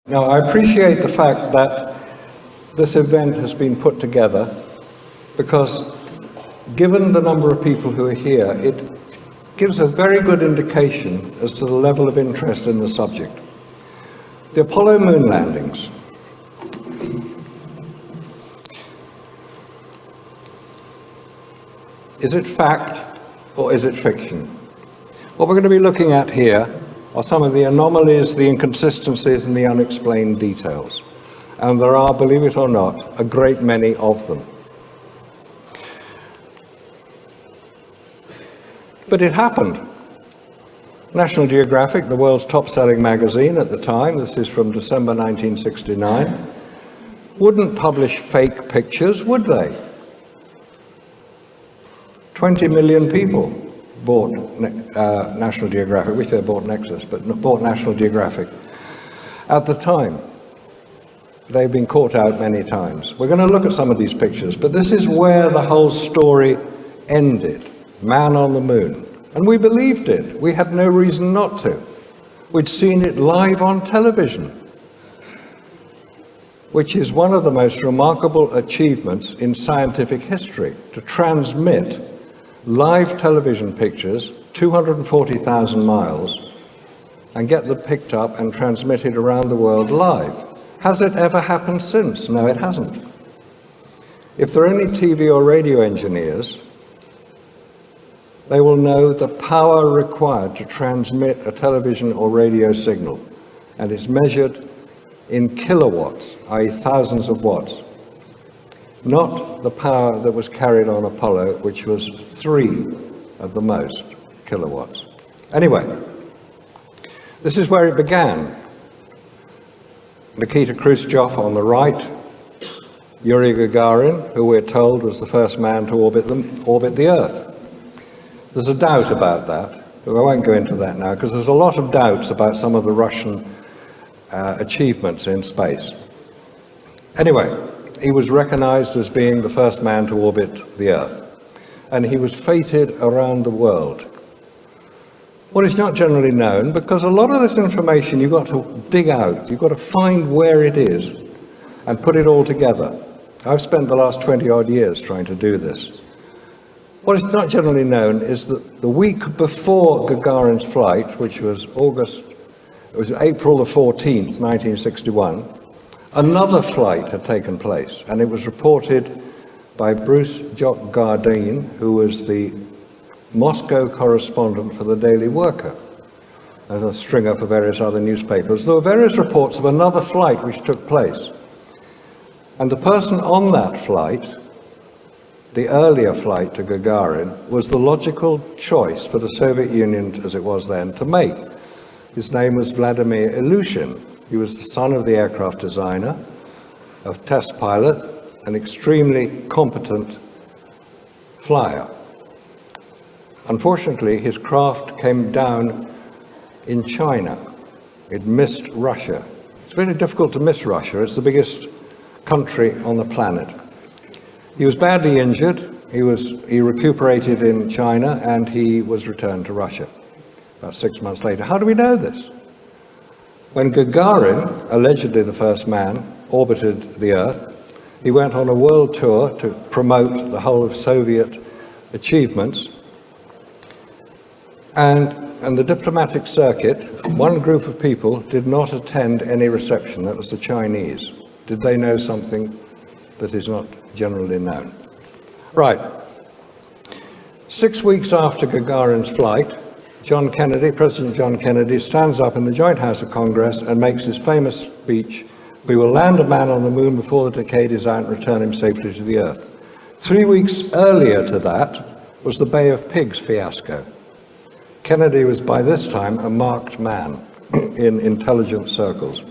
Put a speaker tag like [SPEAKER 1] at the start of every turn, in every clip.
[SPEAKER 1] Now, I appreciate the fact that this event has been put together because, given the number of people who are here, it gives a very good indication as to the level of interest in the subject. The Apollo moon landings. Is it fact or is it fiction? What we're going to be looking at here are some of the anomalies, the inconsistencies, and the unexplained details. And there are, believe it or not, a great many of them. But it happened. National Geographic, the world's top-selling magazine at the time, this is from December 1969, wouldn't publish fake pictures, would they? 20 million people bought National Geographic. We say bought Nexus, but bought National Geographic. At the time, they've been caught out many times. We're going to look at some of these pictures, but this is where the whole story ended. Man on the moon. And we believed it. We had no reason not to. We'd seen it live on television, which is one of the most remarkable achievements in scientific history, to transmit live television pictures 240,000 miles and get them picked up and transmitted around the world live. Has it ever happened since? No, it hasn't. If there are any TV or radio engineers, they will know the power required to transmit a television or radio signal, and it's measured in kilowatts, i.e. thousands of watts. Not the power that was carried on Apollo, which was 3 at the most kilowatts. Anyway, this is where it began. Nikita Khrushchev on the right, Yuri Gagarin, who we're told was the first man to orbit the Earth. There's a doubt about that, but I won't go into that now, because there's a lot of doubts about some of the Russian achievements in space. Anyway, he was recognized as being the first man to orbit the Earth, and he was feted around the world. What is not generally known, because a lot of this information you've got to dig out, you've got to find where it is and put it all together. I've spent the last 20-odd years trying to do this. What is not generally known is that the week before Gagarin's flight, which was April the 14th, 1961, another flight had taken place, and it was reported by Bruce Jock Gardine, who was the Moscow correspondent for the Daily Worker, and a stringer for various other newspapers. There were various reports of another flight which took place. And the person on that flight, the earlier flight to Gagarin, was the logical choice for the Soviet Union, as it was then, to make. His name was Vladimir Ilyushin. He was the son of the aircraft designer, a test pilot, an extremely competent flyer. Unfortunately, his craft came down in China. It missed Russia. It's very difficult to miss Russia. It's the biggest country on the planet. He was badly injured. He recuperated in China, and he was returned to Russia about 6 months later. How do we know this? When Gagarin, allegedly the first man, orbited the Earth, he went on a world tour to promote the whole of Soviet achievements. And the diplomatic circuit, one group of people did not attend any reception. That was the Chinese. Did they know something that is not generally known? Right. 6 weeks after Gagarin's flight, President John Kennedy stands up in the Joint House of Congress and makes his famous speech, "We will land a man on the moon before the decade is out and return him safely to the Earth." 3 weeks earlier to that was the Bay of Pigs fiasco. Kennedy was by this time a marked man in intelligence circles.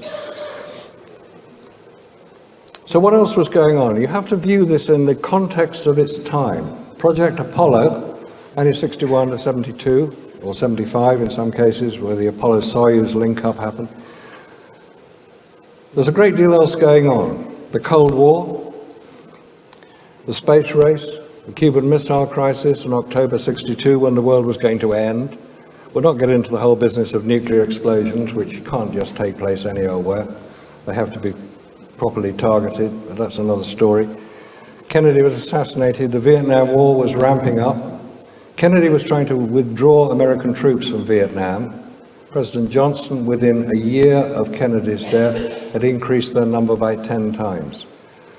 [SPEAKER 1] So what else was going on? You have to view this in the context of its time. Project Apollo, 1961 to 72, or 75 in some cases, where the Apollo-Soyuz link-up happened. There's a great deal else going on. The Cold War, the space race, the Cuban Missile Crisis in October 62, when the world was going to end. We'll not get into the whole business of nuclear explosions, which can't just take place any old where. They have to be properly targeted, but that's another story. Kennedy was assassinated. The Vietnam War was ramping up. Kennedy was trying to withdraw American troops from Vietnam. President Johnson, within a year of Kennedy's death, had increased their number by 10 times.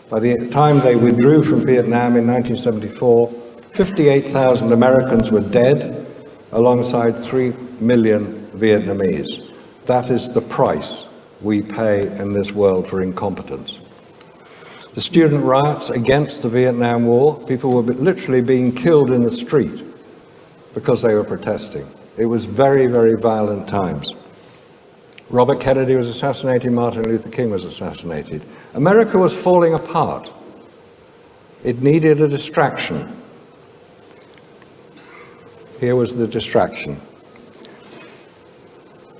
[SPEAKER 1] By the time they withdrew from Vietnam in 1974, 58,000 Americans were dead, alongside 3 million Vietnamese. That is the price we pay in this world for incompetence. The student riots against the Vietnam War, people were literally being killed in the street because they were protesting. It was very, very violent times. Robert Kennedy was assassinated, Martin Luther King was assassinated. America was falling apart. It needed a distraction. Here was the distraction.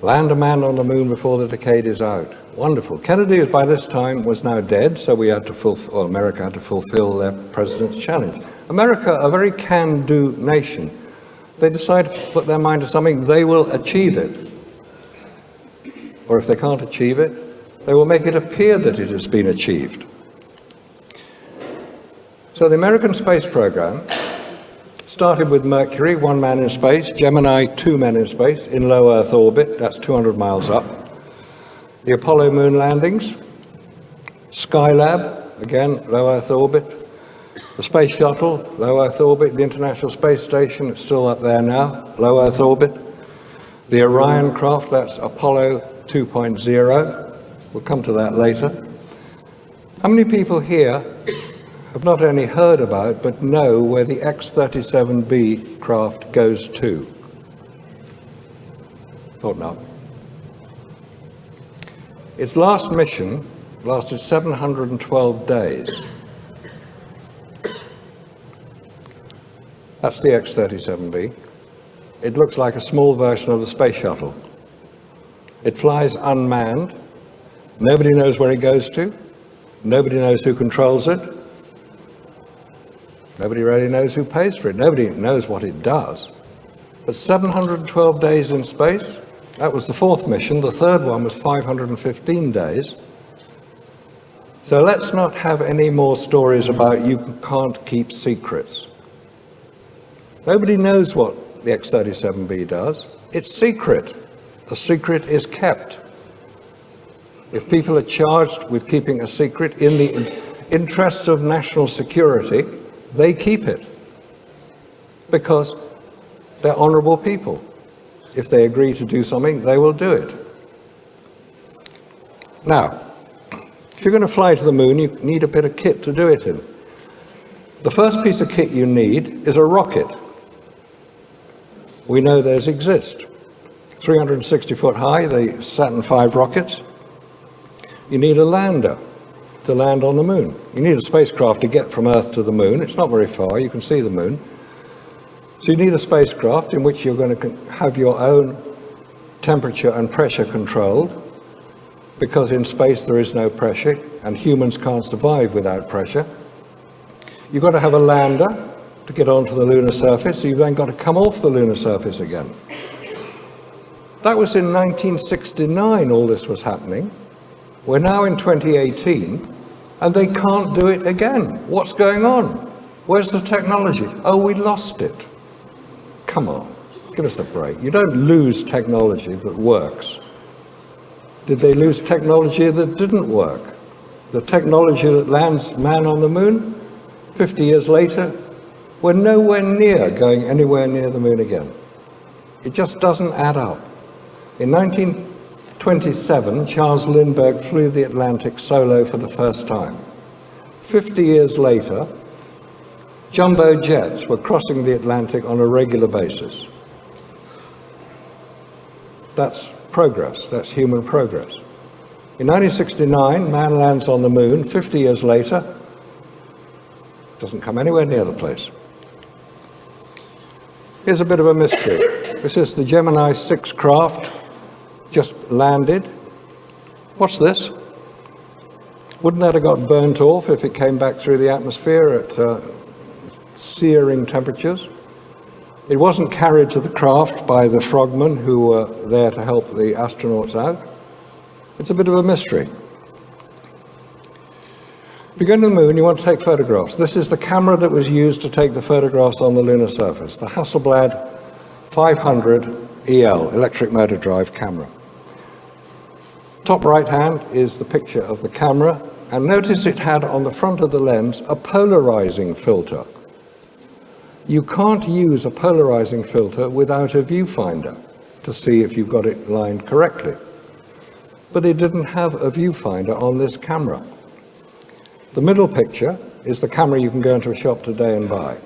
[SPEAKER 1] Land a man on the moon before the decade is out. Wonderful. Kennedy, by this time, was now dead, so we had to America had to fulfill their president's challenge. America, a very can-do nation, they decide to put their mind to something, they will achieve it. Or if they can't achieve it, they will make it appear that it has been achieved. So the American space program started with Mercury, 1 man in space, Gemini, 2 men in space, in low Earth orbit, that's 200 miles up. The Apollo moon landings, Skylab, again, low Earth orbit. The Space Shuttle, low Earth orbit. The International Space Station, it's still up there now, low Earth orbit. The Orion craft, that's Apollo 2.0. We'll come to that later. How many people here have not only heard about, but know where the X-37B craft goes to? Thought not. Its last mission lasted 712 days. That's the X-37B. It looks like a small version of the Space Shuttle. It flies unmanned. Nobody knows where it goes to. Nobody knows who controls it. Nobody really knows who pays for it. Nobody knows what it does. But 712 days in space, that was the 4th mission. The 3rd one was 515 days. So let's not have any more stories about you can't keep secrets. Nobody knows what the X-37B does. It's secret. The secret is kept. If people are charged with keeping a secret in the interests of national security, they keep it because they're honorable people. If they agree to do something, they will do it. Now, if you're going to fly to the moon, you need a bit of kit to do it in. The first piece of kit you need is a rocket. We know those exist. 360 foot high, the Saturn V rockets. You need a lander to land on the moon. You need a spacecraft to get from Earth to the moon. It's not very far, you can see the moon. So you need a spacecraft in which you're going to have your own temperature and pressure controlled, because in space there is no pressure and humans can't survive without pressure. You've got to have a lander to get onto the lunar surface, so you've then got to come off the lunar surface again. That was in 1969 all this was happening. We're now in 2018 and they can't do it again. What's going on? Where's the technology? Oh, we lost it. Come on, give us a break. You don't lose technology that works. Did they lose technology that didn't work? The technology that lands man on the moon, 50 years later, we're nowhere near going anywhere near the moon again. It just doesn't add up. In 1927, Charles Lindbergh flew the Atlantic solo for the first time. 50 years later, jumbo jets were crossing the Atlantic on a regular basis. That's progress, that's human progress. In 1969, man lands on the moon. 50 years later, doesn't come anywhere near the place. Here's a bit of a mystery. This is the Gemini 6 craft, just landed. What's this? Wouldn't that have got burnt off if it came back through the atmosphere at searing temperatures? It wasn't carried to the craft by the frogmen who were there to help the astronauts out. It's a bit of a mystery. If you go to the moon, you want to take photographs. This is the camera that was used to take the photographs on the lunar surface, the Hasselblad 500 EL, electric motor drive camera. Top right hand is the picture of the camera, and notice it had on the front of the lens a polarizing filter. You can't use a polarizing filter without a viewfinder to see if you've got it lined correctly. But it didn't have a viewfinder on this camera. The middle picture is the camera you can go into a shop today and buy.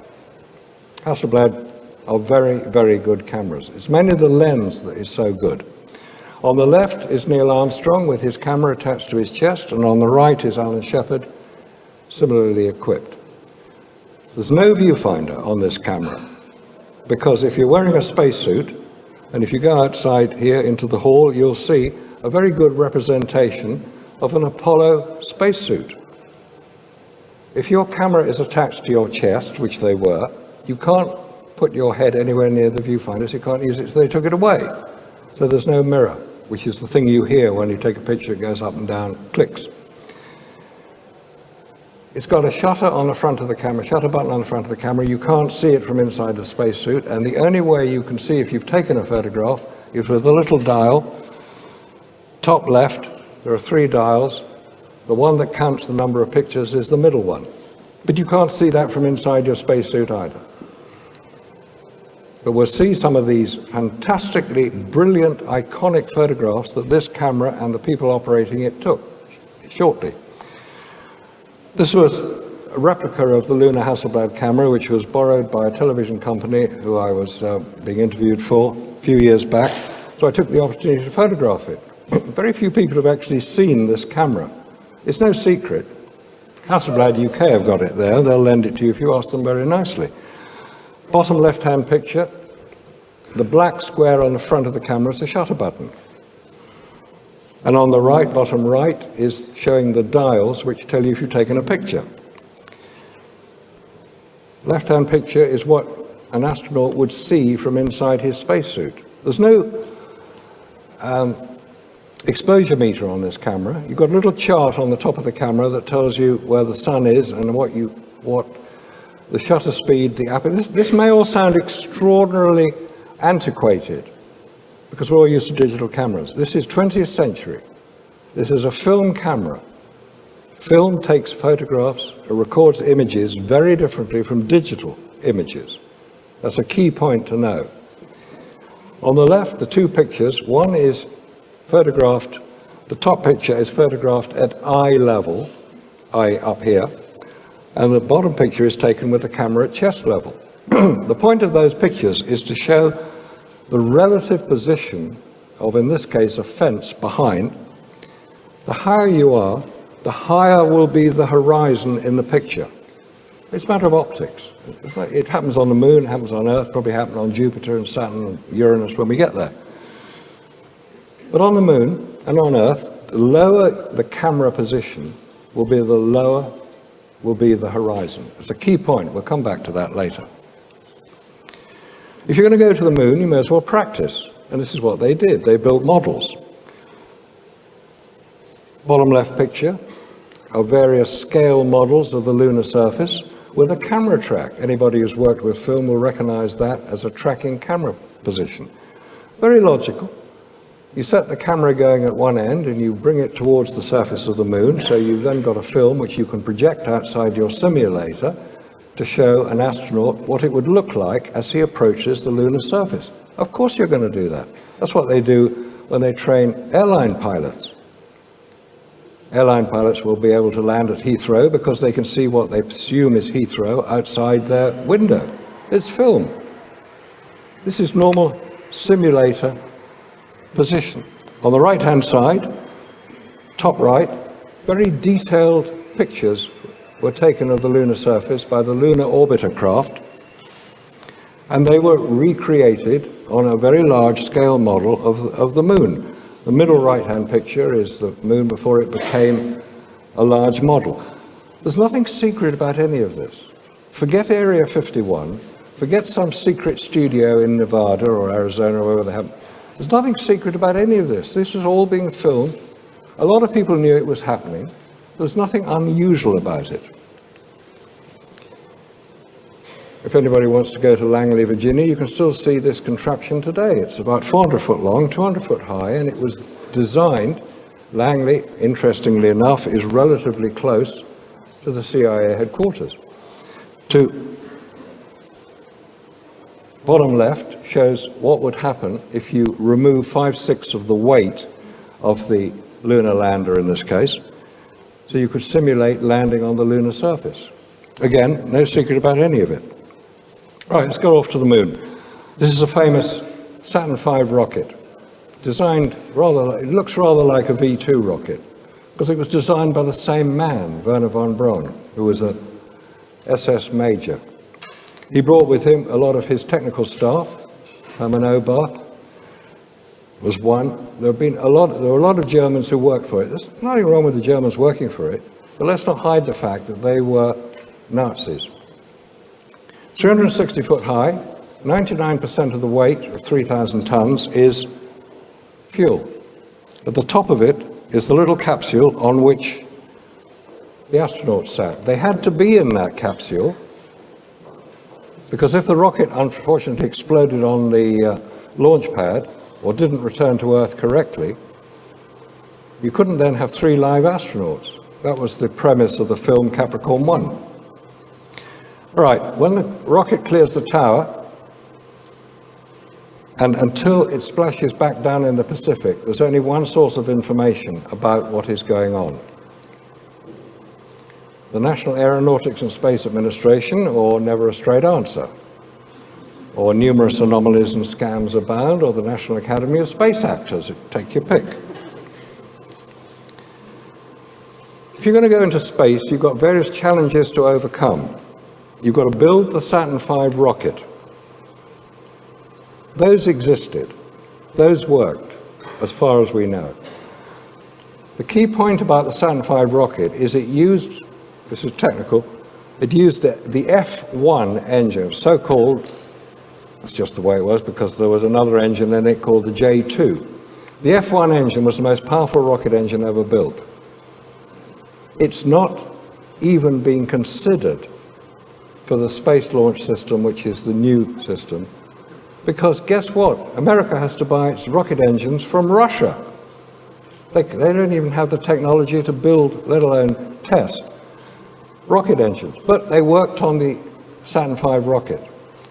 [SPEAKER 1] Hasselblad are very, very good cameras. It's mainly the lens that is so good. On the left is Neil Armstrong with his camera attached to his chest, and on the right is Alan Shepard, similarly equipped. There's no viewfinder on this camera, because if you're wearing a spacesuit, and if you go outside here into the hall, you'll see a very good representation of an Apollo spacesuit. If your camera is attached to your chest, which they were, you can't put your head anywhere near the viewfinder, so you can't use it, so they took it away. So there's no mirror, which is the thing you hear when you take a picture, it goes up and down, clicks. It's got a shutter on the front of the camera, shutter button on the front of the camera. You can't see it from inside the spacesuit, and the only way you can see if you've taken a photograph is with a little dial. Top left, there are 3 dials. The one that counts the number of pictures is the middle one. But you can't see that from inside your spacesuit either. But we'll see some of these fantastically brilliant, iconic photographs that this camera and the people operating it took shortly. This was a replica of the Lunar Hasselblad camera, which was borrowed by a television company who I was being interviewed for a few years back. So I took the opportunity to photograph it. Very few people have actually seen this camera. It's no secret. Hasselblad UK have got it there. They'll lend it to you if you ask them very nicely. Bottom left-hand picture, the black square on the front of the camera is the shutter button. And on the right, bottom right, is showing the dials which tell you if you've taken a picture. Left-hand picture is what an astronaut would see from inside his spacesuit. There's no exposure meter on this camera. You've got a little chart on the top of the camera that tells you where the sun is and what the shutter speed, the aperture. This may all sound extraordinarily antiquated because we're all used to digital cameras. This is 20th century. This is a film camera. Film takes photographs, it records images very differently from digital images. That's a key point to know. On the left, the 2 pictures, one is photographed, the top picture is photographed at eye level, eye up here, and the bottom picture is taken with the camera at chest level. The point of those pictures is to show the relative position of, in this case, a fence behind. The higher you are, the higher will be the horizon in the picture. It's a matter of optics. It happens on the moon, it happens on Earth, probably happen on Jupiter and Saturn and Uranus when we get there. But on the moon and on Earth, the lower the camera position will be, the lower will be the horizon. It's a key point. We'll come back to that later. If you're going to go to the moon, you may as well practice. And this is what they did. They built models. Bottom left picture are various scale models of the lunar surface with a camera track. Anybody who's worked with film will recognize that as a tracking camera position. Very logical. You set the camera going at one end and you bring it towards the surface of the moon, so you've then got a film which you can project outside your simulator to show an astronaut what it would look like as he approaches the lunar surface. Of course you're going to do that. That's what they do when they train airline pilots. Airline pilots will be able to land at Heathrow because they can see what they presume is Heathrow outside their window. It's film. This is normal simulator position. On the right-hand side, top right, very detailed pictures were taken of the lunar surface by the Lunar Orbiter craft, and they were recreated on a very large-scale model of the moon. The middle right-hand picture is the moon before it became a large model. There's nothing secret about any of this. Forget Area 51, forget some secret studio in Nevada or Arizona or wherever they have. There's nothing secret about any of this. This was all being filmed. A lot of people knew it was happening. There's nothing unusual about it. If anybody wants to go to Langley, Virginia, you can still see this contraption today. It's about 400 foot long, 200 foot high, and it was designed, Langley, interestingly enough, is relatively close to the CIA headquarters. To bottom left shows what would happen if you remove 5/6 of the weight of the lunar lander in this case, so you could simulate landing on the lunar surface. Again, no secret about any of it. Right, let's go off to the moon. This is a famous Saturn V rocket, designed it looks rather like a V2 rocket, because it was designed by the same man, Werner von Braun, who was a SS major. He brought with him a lot of his technical staff. Hermann Obarth was one. There were a lot of Germans who worked for it. There's nothing wrong with the Germans working for it, but let's not hide the fact that they were Nazis. 360 foot high, 99% of the weight, of 3,000 tons, is fuel. At the top of it is the little capsule on which the astronauts sat. They had to be in that capsule, because if the rocket unfortunately exploded on the launch pad or didn't return to Earth correctly, you couldn't then have 3 live astronauts. That was the premise of the film Capricorn 1. All right, when the rocket clears the tower, and until it splashes back down in the Pacific, there's only one source of information about what is going on. The National Aeronautics and Space Administration, or Never a Straight Answer, or Numerous Anomalies and Scams Abound, or the National Academy of Space Actors. Take your pick. If you're going to go into space, you've got various challenges to overcome. You've got to build the Saturn V rocket. Those existed. Those worked, as far as we know. The key point about the Saturn V rocket is it used, this is technical, it used the F1 engine, so-called, that's just the way it was because there was another engine in it called the J2. The F1 engine was the most powerful rocket engine ever built. It's not even being considered for the Space Launch System, which is the new system, because guess what? America has to buy its rocket engines from Russia. They don't even have the technology to build, let alone test, rocket engines. But they worked on the Saturn V rocket.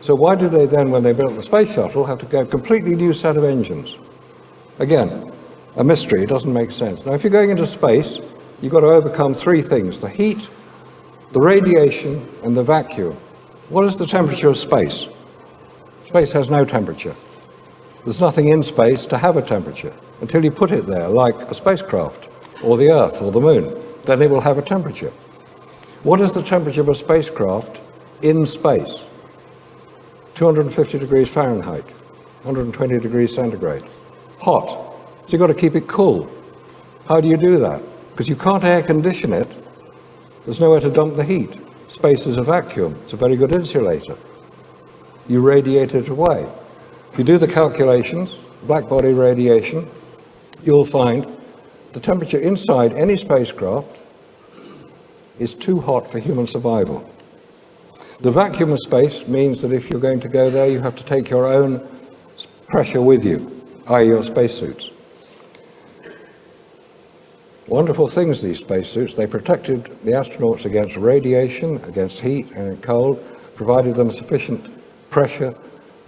[SPEAKER 1] So why did they then, when they built the space shuttle, have to go a completely new set of engines? Again, a mystery. It doesn't make sense. Now, if you're going into space, you've got to overcome 3 things: the heat, the radiation, and the vacuum. What is the temperature of space? Space has no temperature. There's nothing in space to have a temperature until you put it there, like a spacecraft, or the Earth, or the Moon. Then it will have a temperature. What is the temperature of a spacecraft in space? 250 degrees Fahrenheit, 120 degrees centigrade. Hot. So you've got to keep it cool. How do you do that? Because you can't air condition it. There's nowhere to dump the heat. Space is a vacuum. It's a very good insulator. You radiate it away. If you do the calculations, black body radiation, you'll find the temperature inside any spacecraft is too hot for human survival. The vacuum of space means that if you're going to go there, you have to take your own pressure with you, i.e. your spacesuits. Wonderful things, these spacesuits. They protected the astronauts against radiation, against heat and cold, provided them sufficient pressure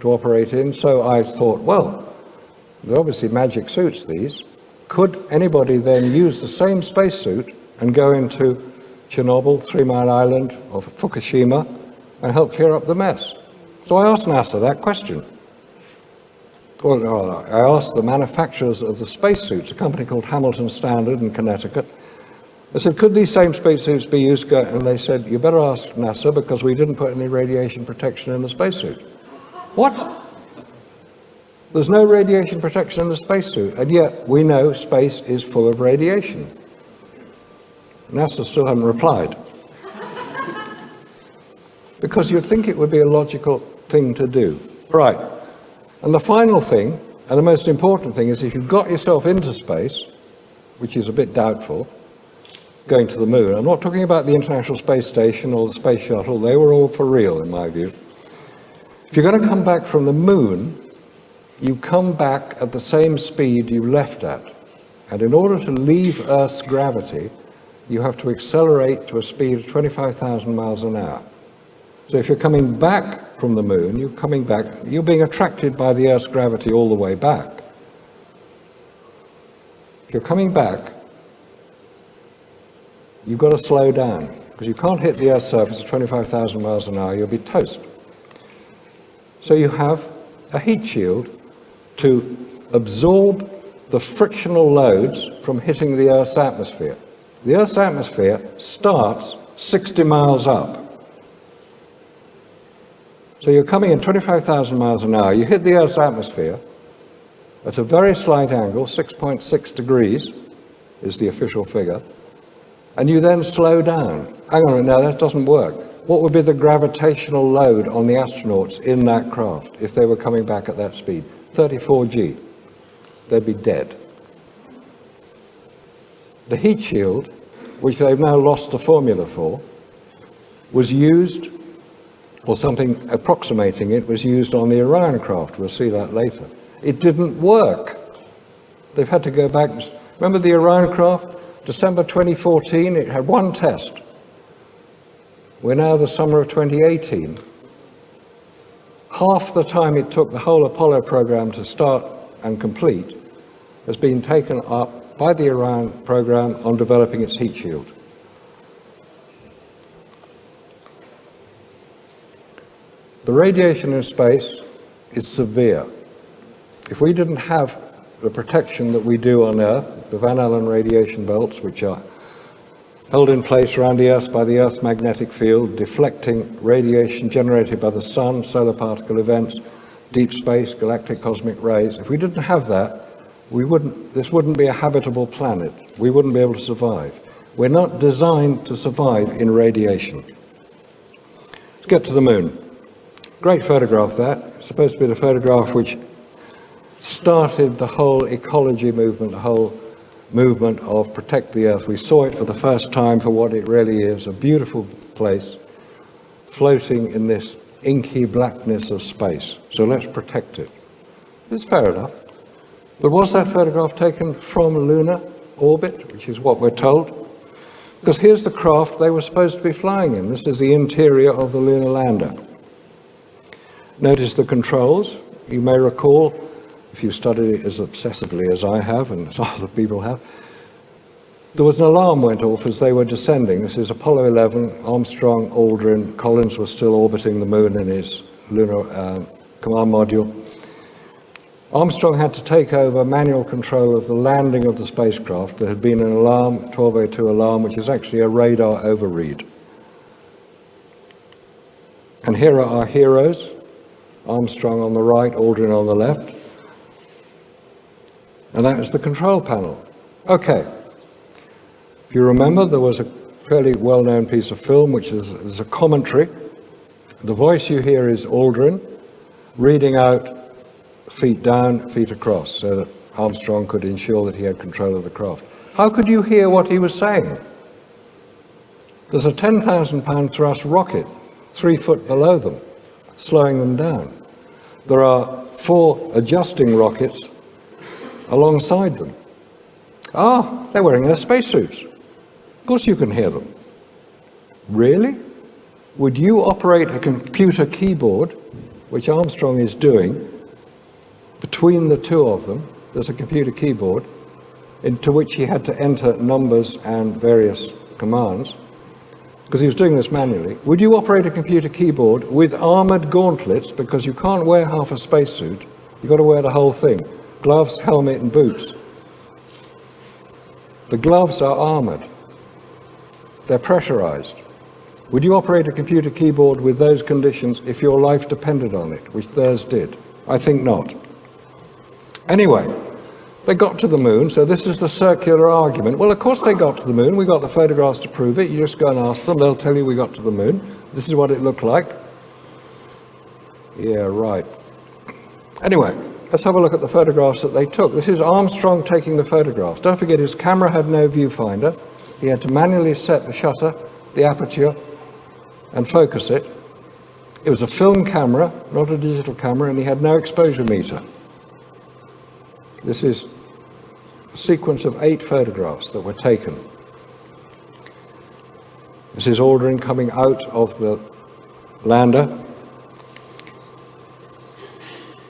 [SPEAKER 1] to operate in. So I thought, well, they're obviously magic suits, these. Could anybody then use the same spacesuit and go into Chernobyl, 3 Mile Island, or Fukushima, and help clear up the mess? So I asked NASA that question. Well, I asked the manufacturers of the spacesuits, a company called Hamilton Standard in Connecticut. I said, could these same spacesuits be used? And they said, you better ask NASA because we didn't put any radiation protection in the spacesuit. What? There's no radiation protection in the spacesuit, and yet we know space is full of radiation. NASA still haven't replied. Because you'd think it would be a logical thing to do. Right. And the final thing, and the most important thing, is if you've got yourself into space, which is a bit doubtful, going to the moon. I'm not talking about the International Space Station or the Space Shuttle. They were all for real, in my view. If you're going to come back from the moon, you come back at the same speed you left at. And in order to leave Earth's gravity, you have to accelerate to a speed of 25,000 miles an hour. So if you're coming back from the moon, you're being attracted by the Earth's gravity all the way back. If you're coming back, you've got to slow down, because you can't hit the Earth's surface at 25,000 miles an hour, you'll be toast. So you have a heat shield to absorb the frictional loads from hitting the Earth's atmosphere. The Earth's atmosphere starts 60 miles up. So you're coming in 25,000 miles an hour, you hit the Earth's atmosphere at a very slight angle, 6.6 degrees is the official figure, and you then slow down. Hang on, now that doesn't work. What would be the gravitational load on the astronauts in that craft if they were coming back at that speed? 34 G. They'd be dead. The heat shield, which they've now lost the formula for, was used, or something approximating it, was used on the Orion craft. We'll see that later. It didn't work. They've had to go back. Remember the Orion craft? December 2014, it had one test. We're now the summer of 2018. Half the time it took the whole Apollo program to start and complete has been taken up by the Orion program on developing its heat shield. The radiation in space is severe. If we didn't have the protection that we do on Earth, the Van Allen radiation belts, which are held in place around the Earth by the Earth's magnetic field, deflecting radiation generated by the sun, solar particle events, deep space, galactic cosmic rays. If we didn't have that, this wouldn't be a habitable planet. We wouldn't be able to survive. We're not designed to survive in radiation. Let's get to the moon. Great photograph that. It's supposed to be the photograph which started the whole ecology movement, the whole movement of protect the Earth. We saw it for the first time for what it really is, a beautiful place floating in this inky blackness of space. So let's protect it. It's fair enough. But was that photograph taken from lunar orbit, which is what we're told? Because here's the craft they were supposed to be flying in. This is the interior of the lunar lander. Notice the controls. You may recall, if you studied it as obsessively as I have and as other people have, there was an alarm went off as they were descending. This is Apollo 11, Armstrong, Aldrin, Collins was still orbiting the moon in his lunar command module. Armstrong had to take over manual control of the landing of the spacecraft. There had been an alarm, 1202 alarm, which is actually a radar overread. And here are our heroes, Armstrong on the right, Aldrin on the left. And that was the control panel. Okay. If you remember, there was a fairly well-known piece of film, which is a commentary. The voice you hear is Aldrin reading out feet down, feet across, so that Armstrong could ensure that he had control of the craft. How could you hear what he was saying? There's a 10,000-pound thrust rocket 3 foot below them, slowing them down. There are 4 adjusting rockets alongside them. Ah, they're wearing their spacesuits. Of course you can hear them. Really? Would you operate a computer keyboard, which Armstrong is doing, between the two of them? There's a computer keyboard into which he had to enter numbers and various commands, because he was doing this manually. Would you operate a computer keyboard with armored gauntlets, because you can't wear half a spacesuit, you've got to wear the whole thing, gloves, helmet and boots. The gloves are armored. They're pressurized. Would you operate a computer keyboard with those conditions if your life depended on it, which theirs did? I think not. Anyway, they got to the moon, so this is the circular argument. Well, of course they got to the moon. We got the photographs to prove it. You just go and ask them. They'll tell you we got to the moon. This is what it looked like. Yeah, right. Anyway, let's have a look at the photographs that they took. This is Armstrong taking the photographs. Don't forget, his camera had no viewfinder. He had to manually set the shutter, the aperture, and focus it. It was a film camera, not a digital camera, and he had no exposure meter. This is a sequence of 8 photographs that were taken. This is Aldrin coming out of the lander.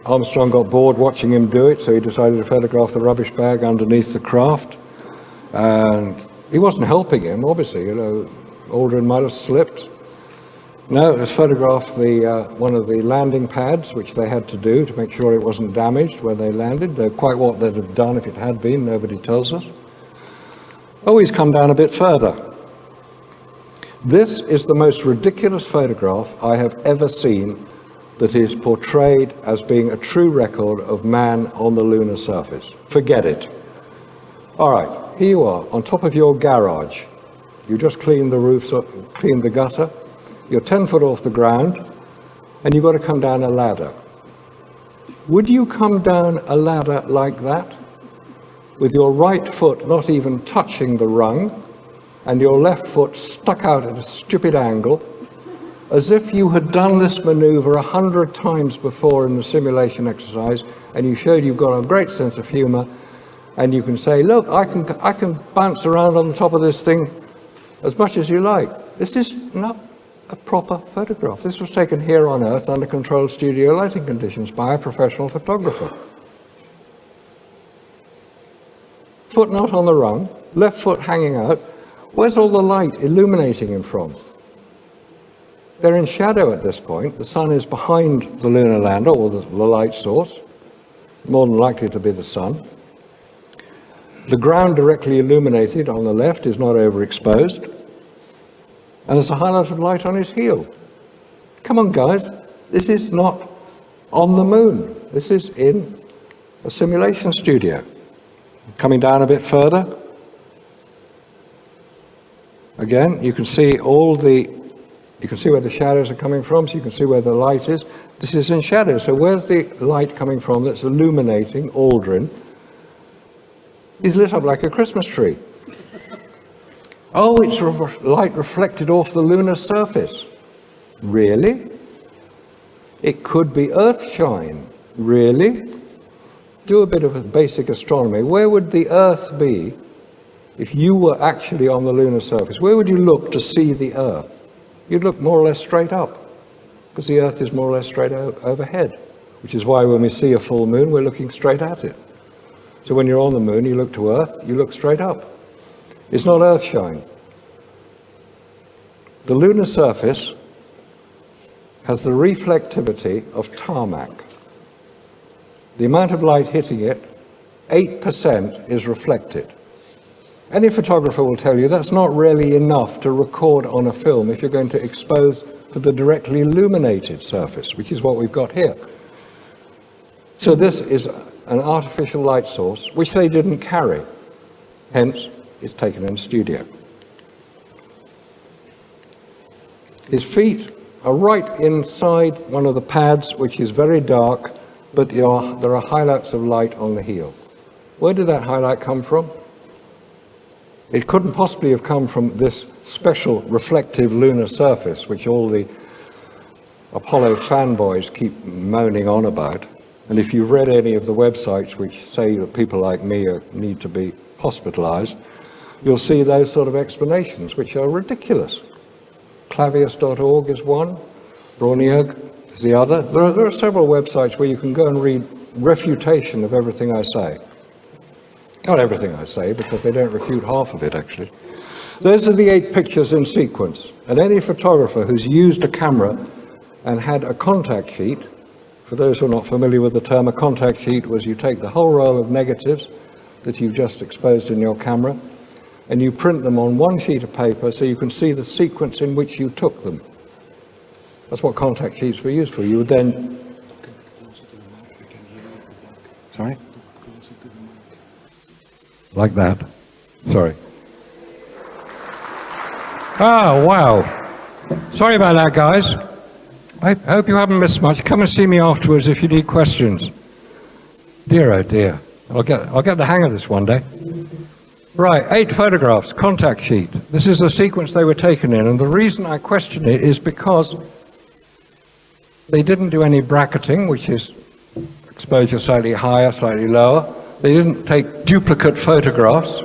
[SPEAKER 1] Armstrong got bored watching him do it, so he decided to photograph the rubbish bag underneath the craft. And he wasn't helping him, obviously. Aldrin might have slipped. No, let's photograph one of the landing pads, which they had to do to make sure it wasn't damaged where they landed. They're quite what they'd have done if it had been, nobody tells us. Oh, he's come down a bit further. This is the most ridiculous photograph I have ever seen that is portrayed as being a true record of man on the lunar surface. Forget it. All right, here you are, on top of your garage. You just cleaned the roof, cleaned the gutter. You're 10 foot off the ground, and you've got to come down a ladder. Would you come down a ladder like that, with your right foot not even touching the rung, and your left foot stuck out at a stupid angle, as if you had done this maneuver 100 times before in the simulation exercise, and you showed you've got a great sense of humor, and you can say, look, I can bounce around on the top of this thing as much as you like. This is not a proper photograph. This was taken here on Earth under controlled studio lighting conditions by a professional photographer. Foot not on the rung, left foot hanging out. Where's all the light illuminating him from? They're in shadow at this point. The sun is behind the lunar lander, or the light source, more than likely to be the sun. The ground directly illuminated on the left is not overexposed. And there's a highlight of light on his heel. Come on, guys. This is not on the moon. This is in a simulation studio. Coming down a bit further. Again, you can see where the shadows are coming from, so you can see where the light is. This is in shadow, so where's the light coming from that's illuminating Aldrin? He's lit up like a Christmas tree. Oh, it's light reflected off the lunar surface. Really? It could be Earthshine. Really? Do a bit of basic astronomy. Where would the Earth be if you were actually on the lunar surface? Where would you look to see the Earth? You'd look more or less straight up, because the Earth is more or less straight overhead, which is why when we see a full moon, we're looking straight at it. So when you're on the moon, you look to Earth, you look straight up. It's not Earthshine. The lunar surface has the reflectivity of tarmac. The amount of light hitting it, 8% is reflected. Any photographer will tell you that's not really enough to record on a film if you're going to expose to the directly illuminated surface, which is what we've got here. So this is an artificial light source, which they didn't carry. Hence, it's taken in the studio. His feet are right inside one of the pads, which is very dark, but there are highlights of light on the heel. Where did that highlight come from? It couldn't possibly have come from this special reflective lunar surface, which all the Apollo fanboys keep moaning on about. And if you've read any of the websites which say that people like me need to be hospitalized, you'll see those sort of explanations, which are ridiculous. Clavius.org is one, Broniag is the other. There are several websites where you can go and read refutation of everything I say. Not everything I say, because they don't refute half of it, actually. Those are the 8 pictures in sequence. And any photographer who's used a camera and had a contact sheet, for those who are not familiar with the term, a contact sheet was you take the whole roll of negatives that you've just exposed in your camera, and you print them on one sheet of paper so you can see the sequence in which you took them. That's what contact sheets were used for. You would then... Sorry? Like that. Sorry. Oh, wow. Sorry about that, guys. I hope you haven't missed much. Come and see me afterwards if you need questions. Dear, oh dear. I'll get the hang of this one day. Right, 8 photographs, contact sheet. This is the sequence they were taken in, and the reason I question it is because they didn't do any bracketing, which is exposure slightly higher, slightly lower. They didn't take duplicate photographs,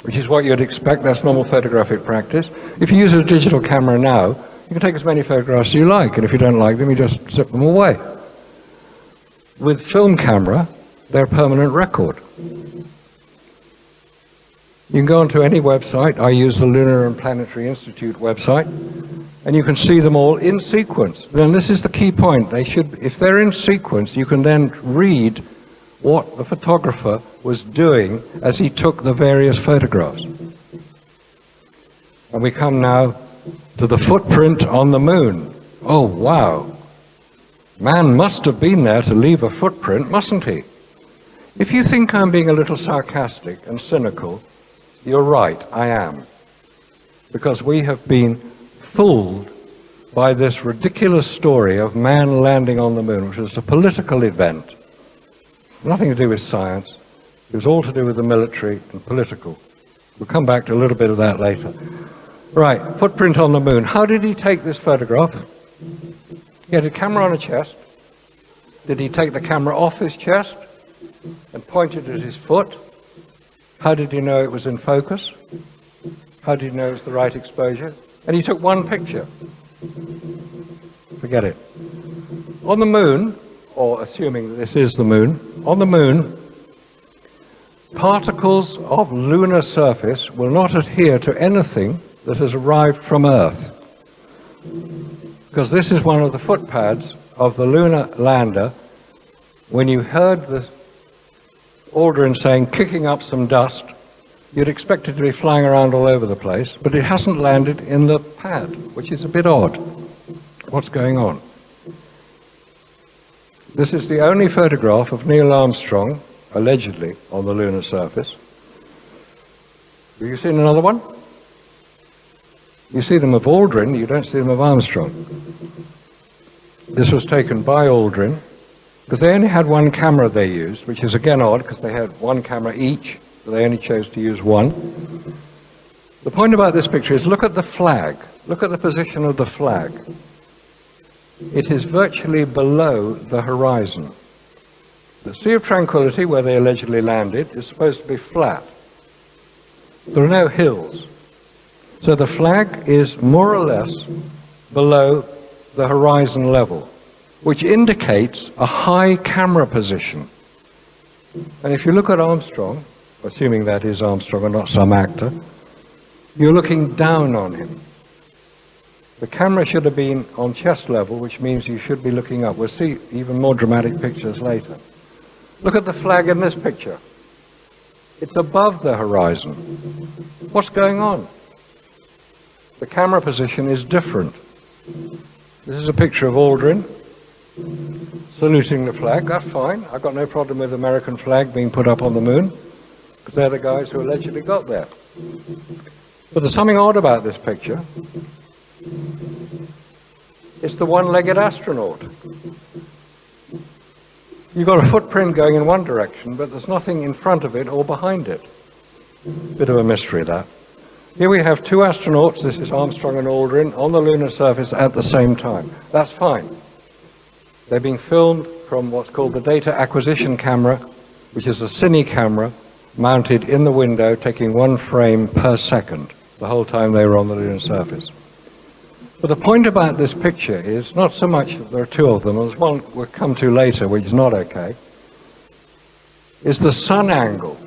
[SPEAKER 1] which is what you'd expect. That's normal photographic practice. If you use a digital camera now, you can take as many photographs as you like, and if you don't like them, you just zip them away. With film camera, they're a permanent record. You can go onto any website. I use the Lunar and Planetary Institute website, and you can see them all in sequence. Then this is the key point. They should, if they're in sequence, you can then read what the photographer was doing as he took the various photographs. And we come now to the footprint on the moon. Oh, wow. Man must have been there to leave a footprint, mustn't he? If you think I'm being a little sarcastic and cynical, you're right, I am. Because we have been fooled by this ridiculous story of man landing on the moon, which was a political event. Nothing to do with science. It was all to do with the military and political. We'll come back to a little bit of that later. Right, footprint on the moon. How did he take this photograph? He had a camera on a chest. Did he take the camera off his chest and point it at his foot? How did he know it was in focus? How did he know it was the right exposure? And he took one picture. Forget it. On the moon, or assuming that this is the moon, on the moon, particles of lunar surface will not adhere to anything that has arrived from Earth. Because this is one of the footpads of the lunar lander. When you heard the Aldrin saying, kicking up some dust, you'd expect it to be flying around all over the place, but it hasn't landed in the pad, which is a bit odd. What's going on? This is the only photograph of Neil Armstrong, allegedly, on the lunar surface. Have you seen another one? You see them of Aldrin, you don't see them of Armstrong. This was taken by Aldrin, because they only had one camera they used, which is again odd, because they had one camera each, but they only chose to use one. The point about this picture is look at the flag. Look at the position of the flag. It is virtually below the horizon. The Sea of Tranquility, where they allegedly landed, is supposed to be flat. There are no hills. So the flag is more or less below the horizon level, which indicates a high camera position. And if you look at Armstrong, assuming that is Armstrong and not some actor, you're looking down on him. The camera should have been on chest level, which means you should be looking up. We'll see even more dramatic pictures later. Look at the flag in this picture. It's above the horizon. What's going on? The camera position is different. This is a picture of Aldrin saluting the flag. That's fine. I've got no problem with the American flag being put up on the moon, because they're the guys who allegedly got there. But there's something odd about this picture. It's the one-legged astronaut. You've got a footprint going in one direction, but there's nothing in front of it or behind it. Bit of a mystery, that. Here we have two astronauts, this is Armstrong and Aldrin, on the lunar surface at the same time. That's fine. They're being filmed from what's called the data acquisition camera, which is a cine camera mounted in the window, taking one frame per second, the whole time they were on the lunar surface. But the point about this picture is not so much that there are two of them, there's one we'll come to later, which is not okay, is the sun angle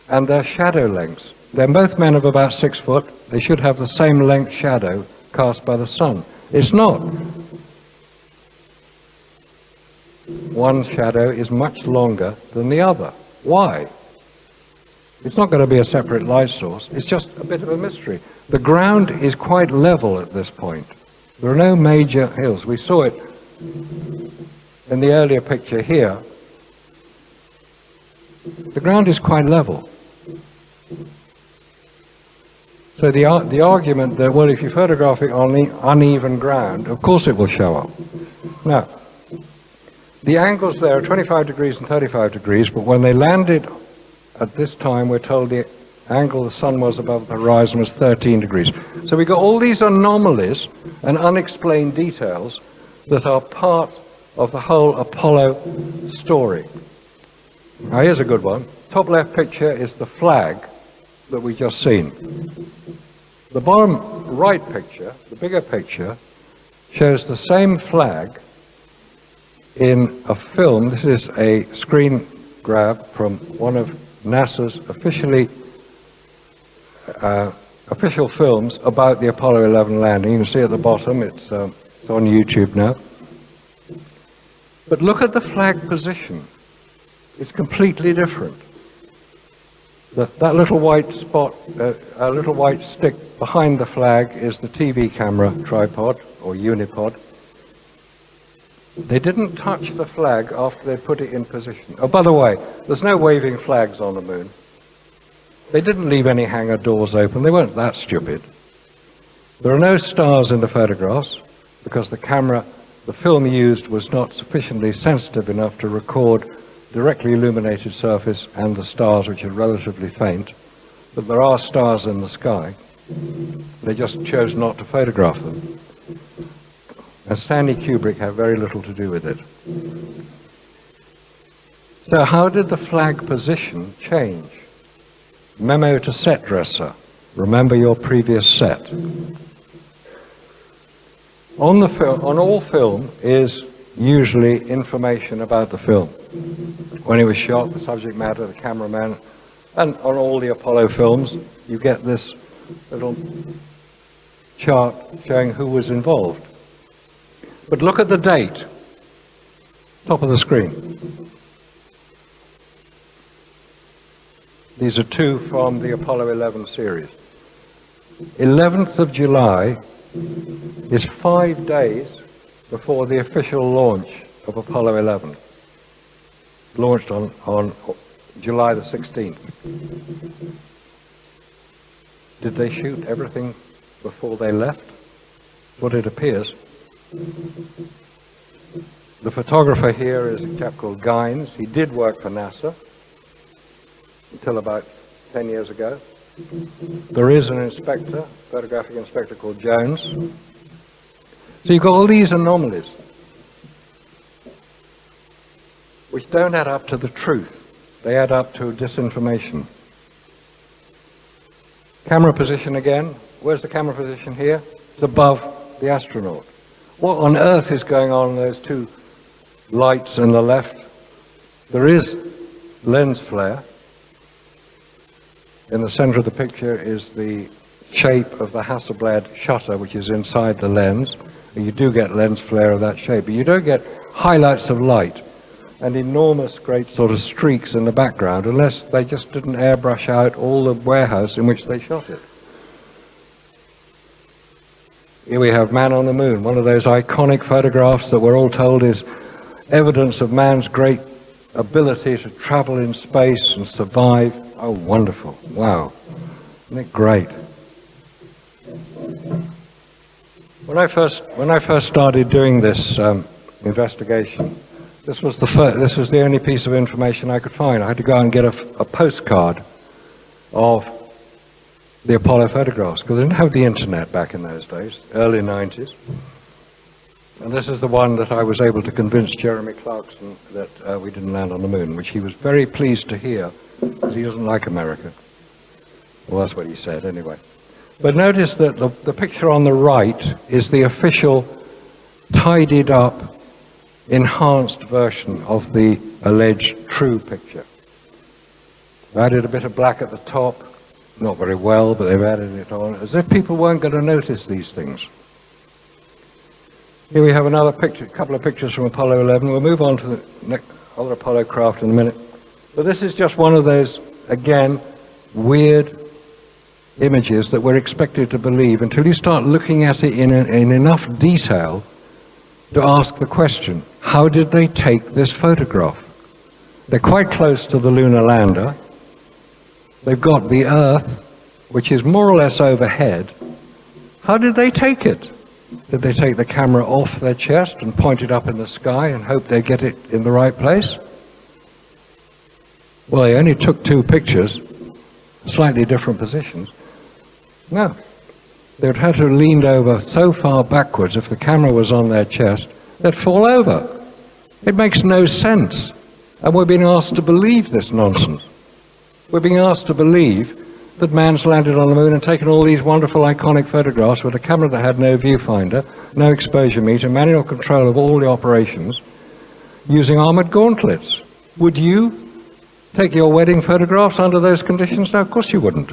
[SPEAKER 1] and their shadow lengths. They're both men of about 6 foot. They should have the same length shadow cast by the sun. It's not. One shadow is much longer than the other. Why? It's not going to be a separate light source. It's just a bit of a mystery. The ground is quite level at this point. There are no major hills. We saw it in the earlier picture here. The ground is quite level. So the argument that, well, if you photograph it on the uneven ground, of course it will show up. Now, the angles there are 25 degrees and 35 degrees, but when they landed at this time, we're told the angle the sun was above the horizon was 13 degrees. So we got all these anomalies and unexplained details that are part of the whole Apollo story. Now here's a good one. Top left picture is the flag that we just seen. The bottom right picture, the bigger picture, shows the same flag in a film. This is a screen grab from one of NASA's official films about the Apollo 11 landing. You can see at the bottom, it's on YouTube now. But look at the flag position. It's completely different. That little white spot, a little white stick behind the flag is the TV camera tripod or unipod. They didn't touch the flag after they put it in position. Oh, by the way, there's no waving flags on the moon. They didn't leave any hangar doors open. They weren't that stupid. There are no stars in the photographs because the film used was not sufficiently sensitive enough to record directly illuminated surface and the stars, which are relatively faint. But there are stars in the sky. They just chose not to photograph them. And Stanley Kubrick had very little to do with it. So how did the flag position change? Memo to set dresser. Remember your previous set. On all film is usually information about the film. When it was shot, the subject matter, the cameraman, and on all the Apollo films, you get this little chart showing who was involved. But look at the date, top of the screen. These are two from the Apollo 11 series. 11th of July is 5 days before the official launch of Apollo 11. Launched on July the 16th. Did they shoot everything before they left? What it appears. The photographer here is a chap called Gynes. He did work for NASA until about 10 years ago. There is an inspector, photographic inspector called Jones. So you've got all these anomalies which don't add up to the truth. They add up to disinformation. Camera position again. Where's the camera position here? It's above the astronaut. What on earth is going on in those two lights on the left? There is lens flare. In the center of the picture is the shape of the Hasselblad shutter, which is inside the lens. And you do get lens flare of that shape, but you don't get highlights of light and enormous great sort of streaks in the background unless they just didn't airbrush out all the warehouse in which they shot it. Here we have Man on the Moon, one of those iconic photographs that we're all told is evidence of man's great ability to travel in space and survive. Oh, wonderful. Wow. Isn't it great? When I first started doing this investigation, this was the only piece of information I could find. I had to go and get a postcard of the Apollo photographs, because they didn't have the internet back in those days, early 90s. And this is the one that I was able to convince Jeremy Clarkson that we didn't land on the moon, which he was very pleased to hear, because he doesn't like America. Well, that's what he said anyway. But notice that the picture on the right is the official, tidied up, enhanced version of the alleged true picture. I added a bit of black at the top, not very well, but they've added it on, as if people weren't going to notice these things. Here we have another picture, a couple of pictures from Apollo 11. We'll move on to the next other Apollo craft in a minute. But this is just one of those, again, weird images that we're expected to believe until you start looking at it in enough detail to ask the question, how did they take this photograph? They're quite close to the lunar lander. They've got the Earth, which is more or less overhead. How did they take it? Did they take the camera off their chest and point it up in the sky and hope they get it in the right place? Well, he only took 2 pictures, slightly different positions. No. They'd had to have leaned over so far backwards, if the camera was on their chest, they'd fall over. It makes no sense. And we're being asked to believe this nonsense. We're being asked to believe that man's landed on the moon and taken all these wonderful iconic photographs with a camera that had no viewfinder, no exposure meter, manual control of all the operations, using armored gauntlets. Would you take your wedding photographs under those conditions? No, of course you wouldn't.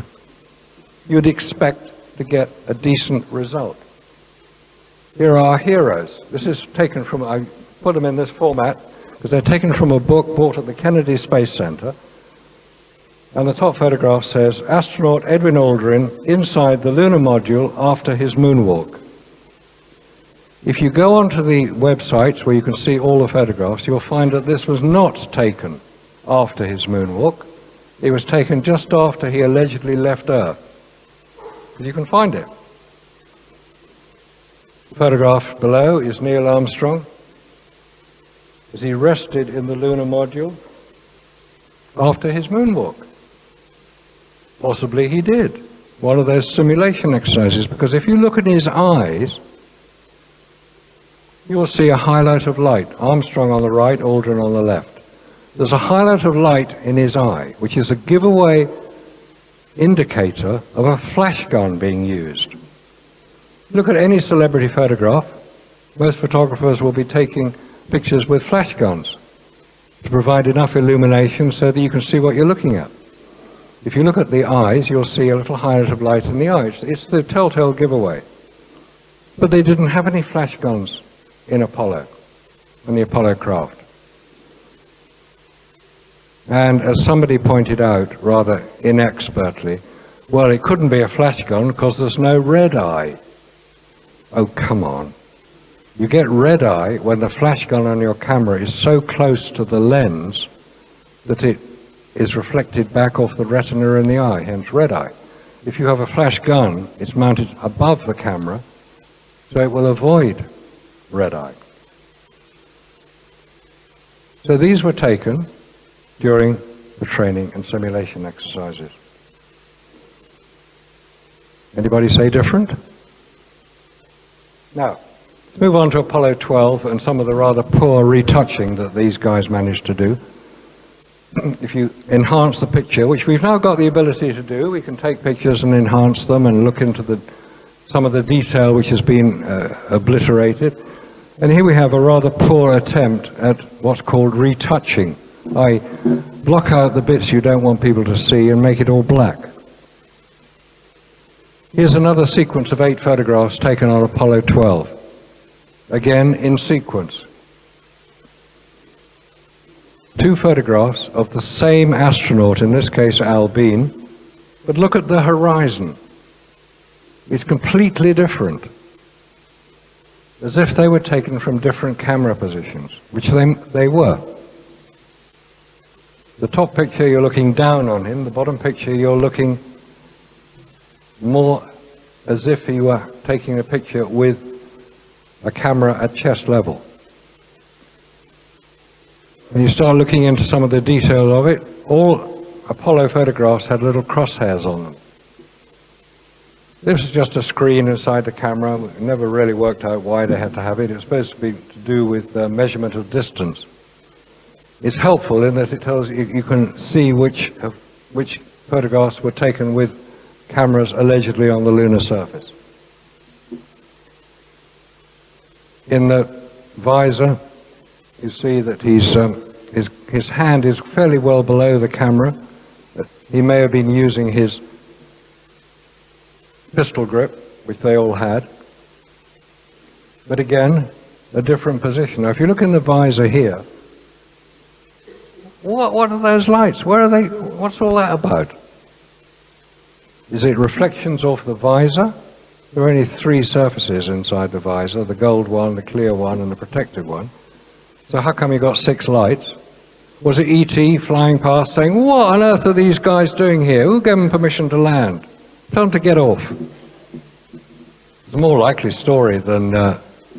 [SPEAKER 1] You'd expect to get a decent result. Here are our heroes. This is taken from, I put them in this format because they're taken from a book bought at the Kennedy Space Center. And the top photograph says, astronaut Edwin Aldrin inside the lunar module after his moonwalk. If you go onto the websites where you can see all the photographs, you'll find that this was not taken after his moonwalk. It was taken just after he allegedly left Earth. You can find it. The photograph below is Neil Armstrong as he rested in the lunar module after his moonwalk. Possibly he did. One of those simulation exercises, because if you look at his eyes, you will see a highlight of light. Armstrong on the right, Aldrin on the left. There's a highlight of light in his eye, which is a giveaway indicator of a flash gun being used. Look at any celebrity photograph. Most photographers will be taking pictures with flash guns to provide enough illumination so that you can see what you're looking at. If you look at the eyes, you'll see a little highlight of light in the eyes. It's the telltale giveaway. But they didn't have any flash guns in Apollo, in the Apollo craft. And as somebody pointed out, rather inexpertly, well, it couldn't be a flash gun because there's no red eye. Oh, come on. You get red eye when the flash gun on your camera is so close to the lens that it is reflected back off the retina in the eye, hence red eye. If you have a flash gun, it's mounted above the camera, so it will avoid red eye. So these were taken during the training and simulation exercises. Anybody say different? Now, let's move on to Apollo 12 and some of the rather poor retouching that these guys managed to do. If you enhance the picture, which we've now got the ability to do, we can take pictures and enhance them and look into some of the detail which has been obliterated. And here we have a rather poor attempt at what's called retouching. I block out the bits you don't want people to see and make it all black. Here's another sequence of 8 photographs taken on Apollo 12. Again, in sequence. 2 photographs of the same astronaut, in this case Al Bean, but look at the horizon. It's completely different. As if they were taken from different camera positions, which they were. The top picture you're looking down on him, the bottom picture you're looking more as if he were taking a picture with a camera at chest level. When you start looking into some of the details of it, all Apollo photographs had little crosshairs on them. This is just a screen inside the camera. It never really worked out why they had to have it. It's supposed to be to do with measurement of distance. It's helpful in that it tells you can see which photographs were taken with cameras allegedly on the lunar surface. In the visor, you see that his hand is fairly well below the camera. He may have been using his pistol grip, which they all had. But again, a different position. Now, if you look in the visor here, what are those lights? Where are they? What's all that about? Is it reflections off the visor? There are only 3 surfaces inside the visor, the gold one, the clear one, and the protected one. So how come you got 6 lights? Was it E.T. flying past saying, what on earth are these guys doing here? Who gave them permission to land? Tell them to get off. It's a more likely story than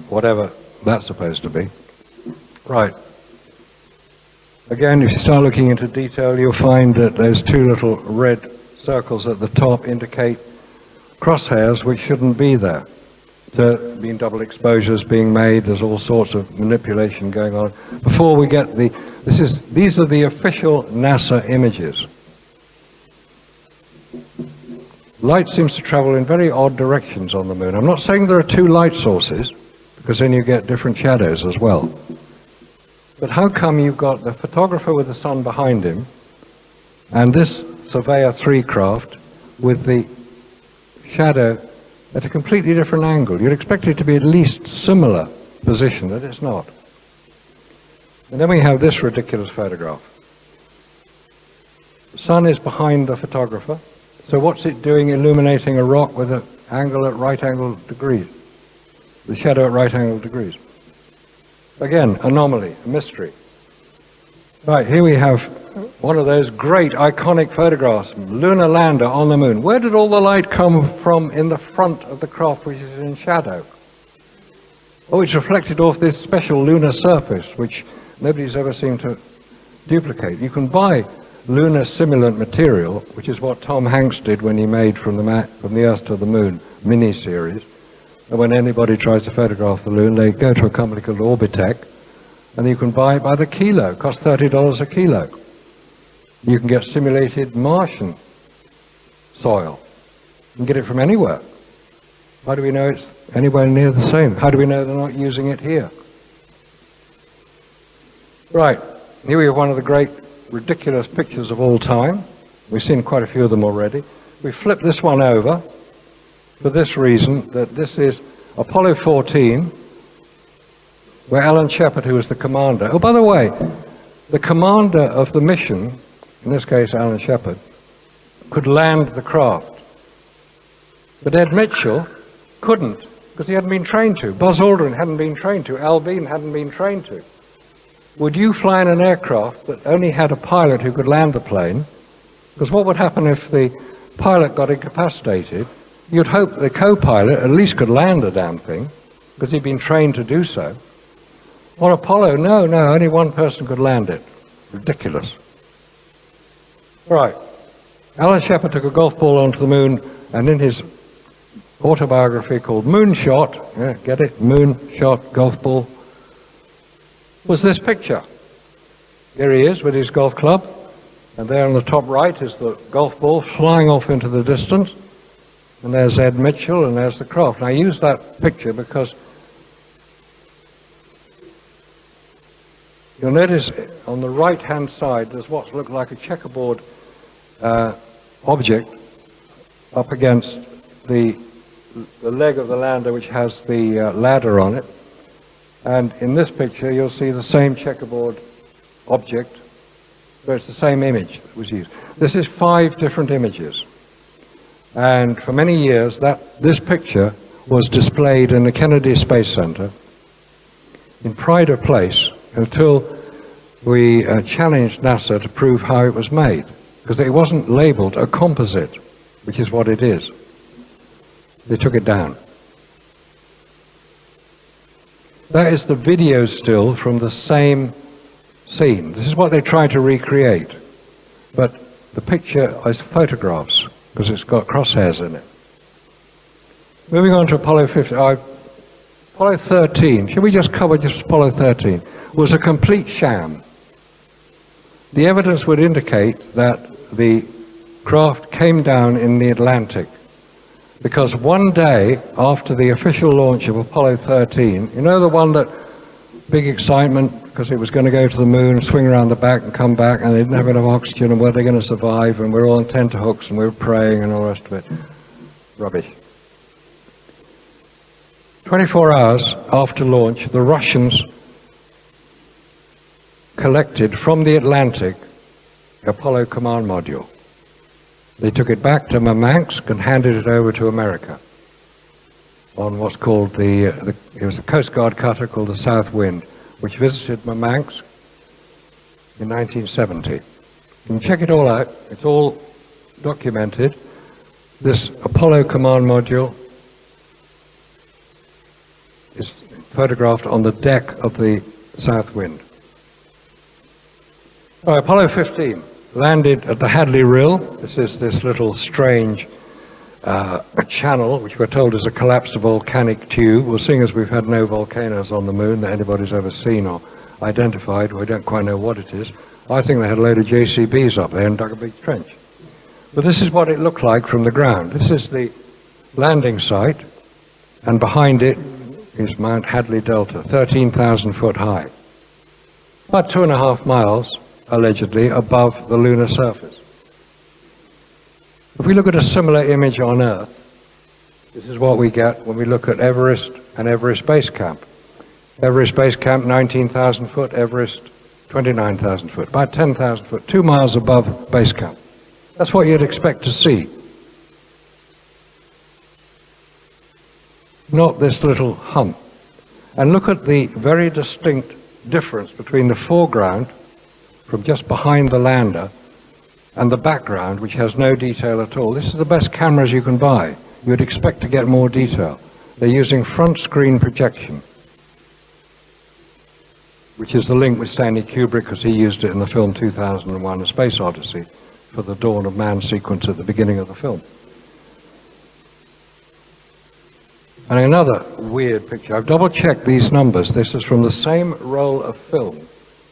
[SPEAKER 1] whatever that's supposed to be. Right. Again, if you start looking into detail, you'll find that there's two little red circles at the top indicate crosshairs which shouldn't be there. So, being double exposures being made, there's all sorts of manipulation going on. Before we get these are the official NASA images. Light seems to travel in very odd directions on the moon. I'm not saying there are two light sources, because then you get different shadows as well. But how come you've got the photographer with the sun behind him, and this Surveyor 3 craft with the shadow at a completely different angle? You'd expect it to be at least similar position, but it's not. And then we have this ridiculous photograph. The sun is behind the photographer, so what's it doing illuminating a rock with an angle at right angle degrees? The shadow at right angle degrees. Again, anomaly, a mystery. Right, here we have one of those great iconic photographs, lunar lander on the moon. Where did all the light come from in the front of the craft, which is in shadow? Oh, it's reflected off this special lunar surface, which nobody's ever seemed to duplicate. You can buy lunar simulant material, which is what Tom Hanks did when he made From the Earth to the Moon mini-series. And when anybody tries to photograph the moon, they go to a company called Orbitech, and you can buy it by the kilo. It costs $30 a kilo. You can get simulated Martian soil. You can get it from anywhere. How do we know it's anywhere near the same? How do we know they're not using it here? Right, here we have one of the great ridiculous pictures of all time. We've seen quite a few of them already. We flip this one over for this reason, that this is Apollo 14, where Alan Shepard, who was the commander. Oh, by the way, the commander of the mission, in this case Alan Shepard, could land the craft. But Ed Mitchell couldn't, because he hadn't been trained to. Buzz Aldrin hadn't been trained to. Al Bean hadn't been trained to. Would you fly in an aircraft that only had a pilot who could land the plane? Because what would happen if the pilot got incapacitated? You'd hope the co-pilot at least could land the damn thing, because he'd been trained to do so. On Apollo, no, only one person could land it. Ridiculous. Right. Alan Shepard took a golf ball onto the moon, and in his autobiography called Moonshot, yeah, get it? Moonshot, golf ball, was this picture. Here he is with his golf club, and there on the top right is the golf ball flying off into the distance. And there's Ed Mitchell, and there's the craft. And I use that picture because you'll notice on the right-hand side there's what looks like a checkerboard object up against the leg of the lander, which has the ladder on it. And in this picture you'll see the same checkerboard object, but it's the same image that was used. This is 5 different images. And for many years, this picture was displayed in the Kennedy Space Center in pride of place until we challenged NASA to prove how it was made, because it wasn't labeled a composite, which is what it is. They took it down. That is the video still from the same scene. This is what they tried to recreate, but the picture is photographs, because it's got crosshairs in it. Moving on to Apollo 13, should we just cover just Apollo 13, was a complete sham. The evidence would indicate that the craft came down in the Atlantic, because one day after the official launch of Apollo 13, you know, the one that, big excitement, because it was going to go to the moon, swing around the back and come back, and they didn't have enough oxygen, and were they going to survive, and we're all on tenterhooks, and we were praying, and all the rest of it. Rubbish. 24 hours after launch, the Russians collected from the Atlantic Apollo command module. They took it back to Murmansk and handed it over to America on what's called it was a Coast Guard cutter called the South Wind, which visited Murmansk in 1970. You can check it all out. It's all documented. This Apollo command module is photographed on the deck of the South Wind. Right, Apollo 15 landed at the Hadley Rill. This is this little strange channel, which we're told is a collapsed volcanic tube. Well, seeing as we've had no volcanoes on the moon that anybody's ever seen or identified, we don't quite know what it is. I think they had a load of JCBs up there and dug a big trench. But this is what it looked like from the ground. This is the landing site, and behind it is Mount Hadley Delta, 13,000 foot high. About 2.5 miles, allegedly, above the lunar surface. If we look at a similar image on Earth, this is what we get when we look at Everest and Everest Base Camp. Everest Base Camp, 19,000 foot, Everest, 29,000 foot, about 10,000 foot, 2 miles above Base Camp. That's what you'd expect to see. Not this little hump. And look at the very distinct difference between the foreground, from just behind the lander, and the background, which has no detail at all. This is the best cameras you can buy. You would expect to get more detail. They're using front screen projection, which is the link with Stanley Kubrick, because he used it in the film 2001: A Space Odyssey for the Dawn of Man sequence at the beginning of the film. And another weird picture. I've double-checked these numbers. This is from the same roll of film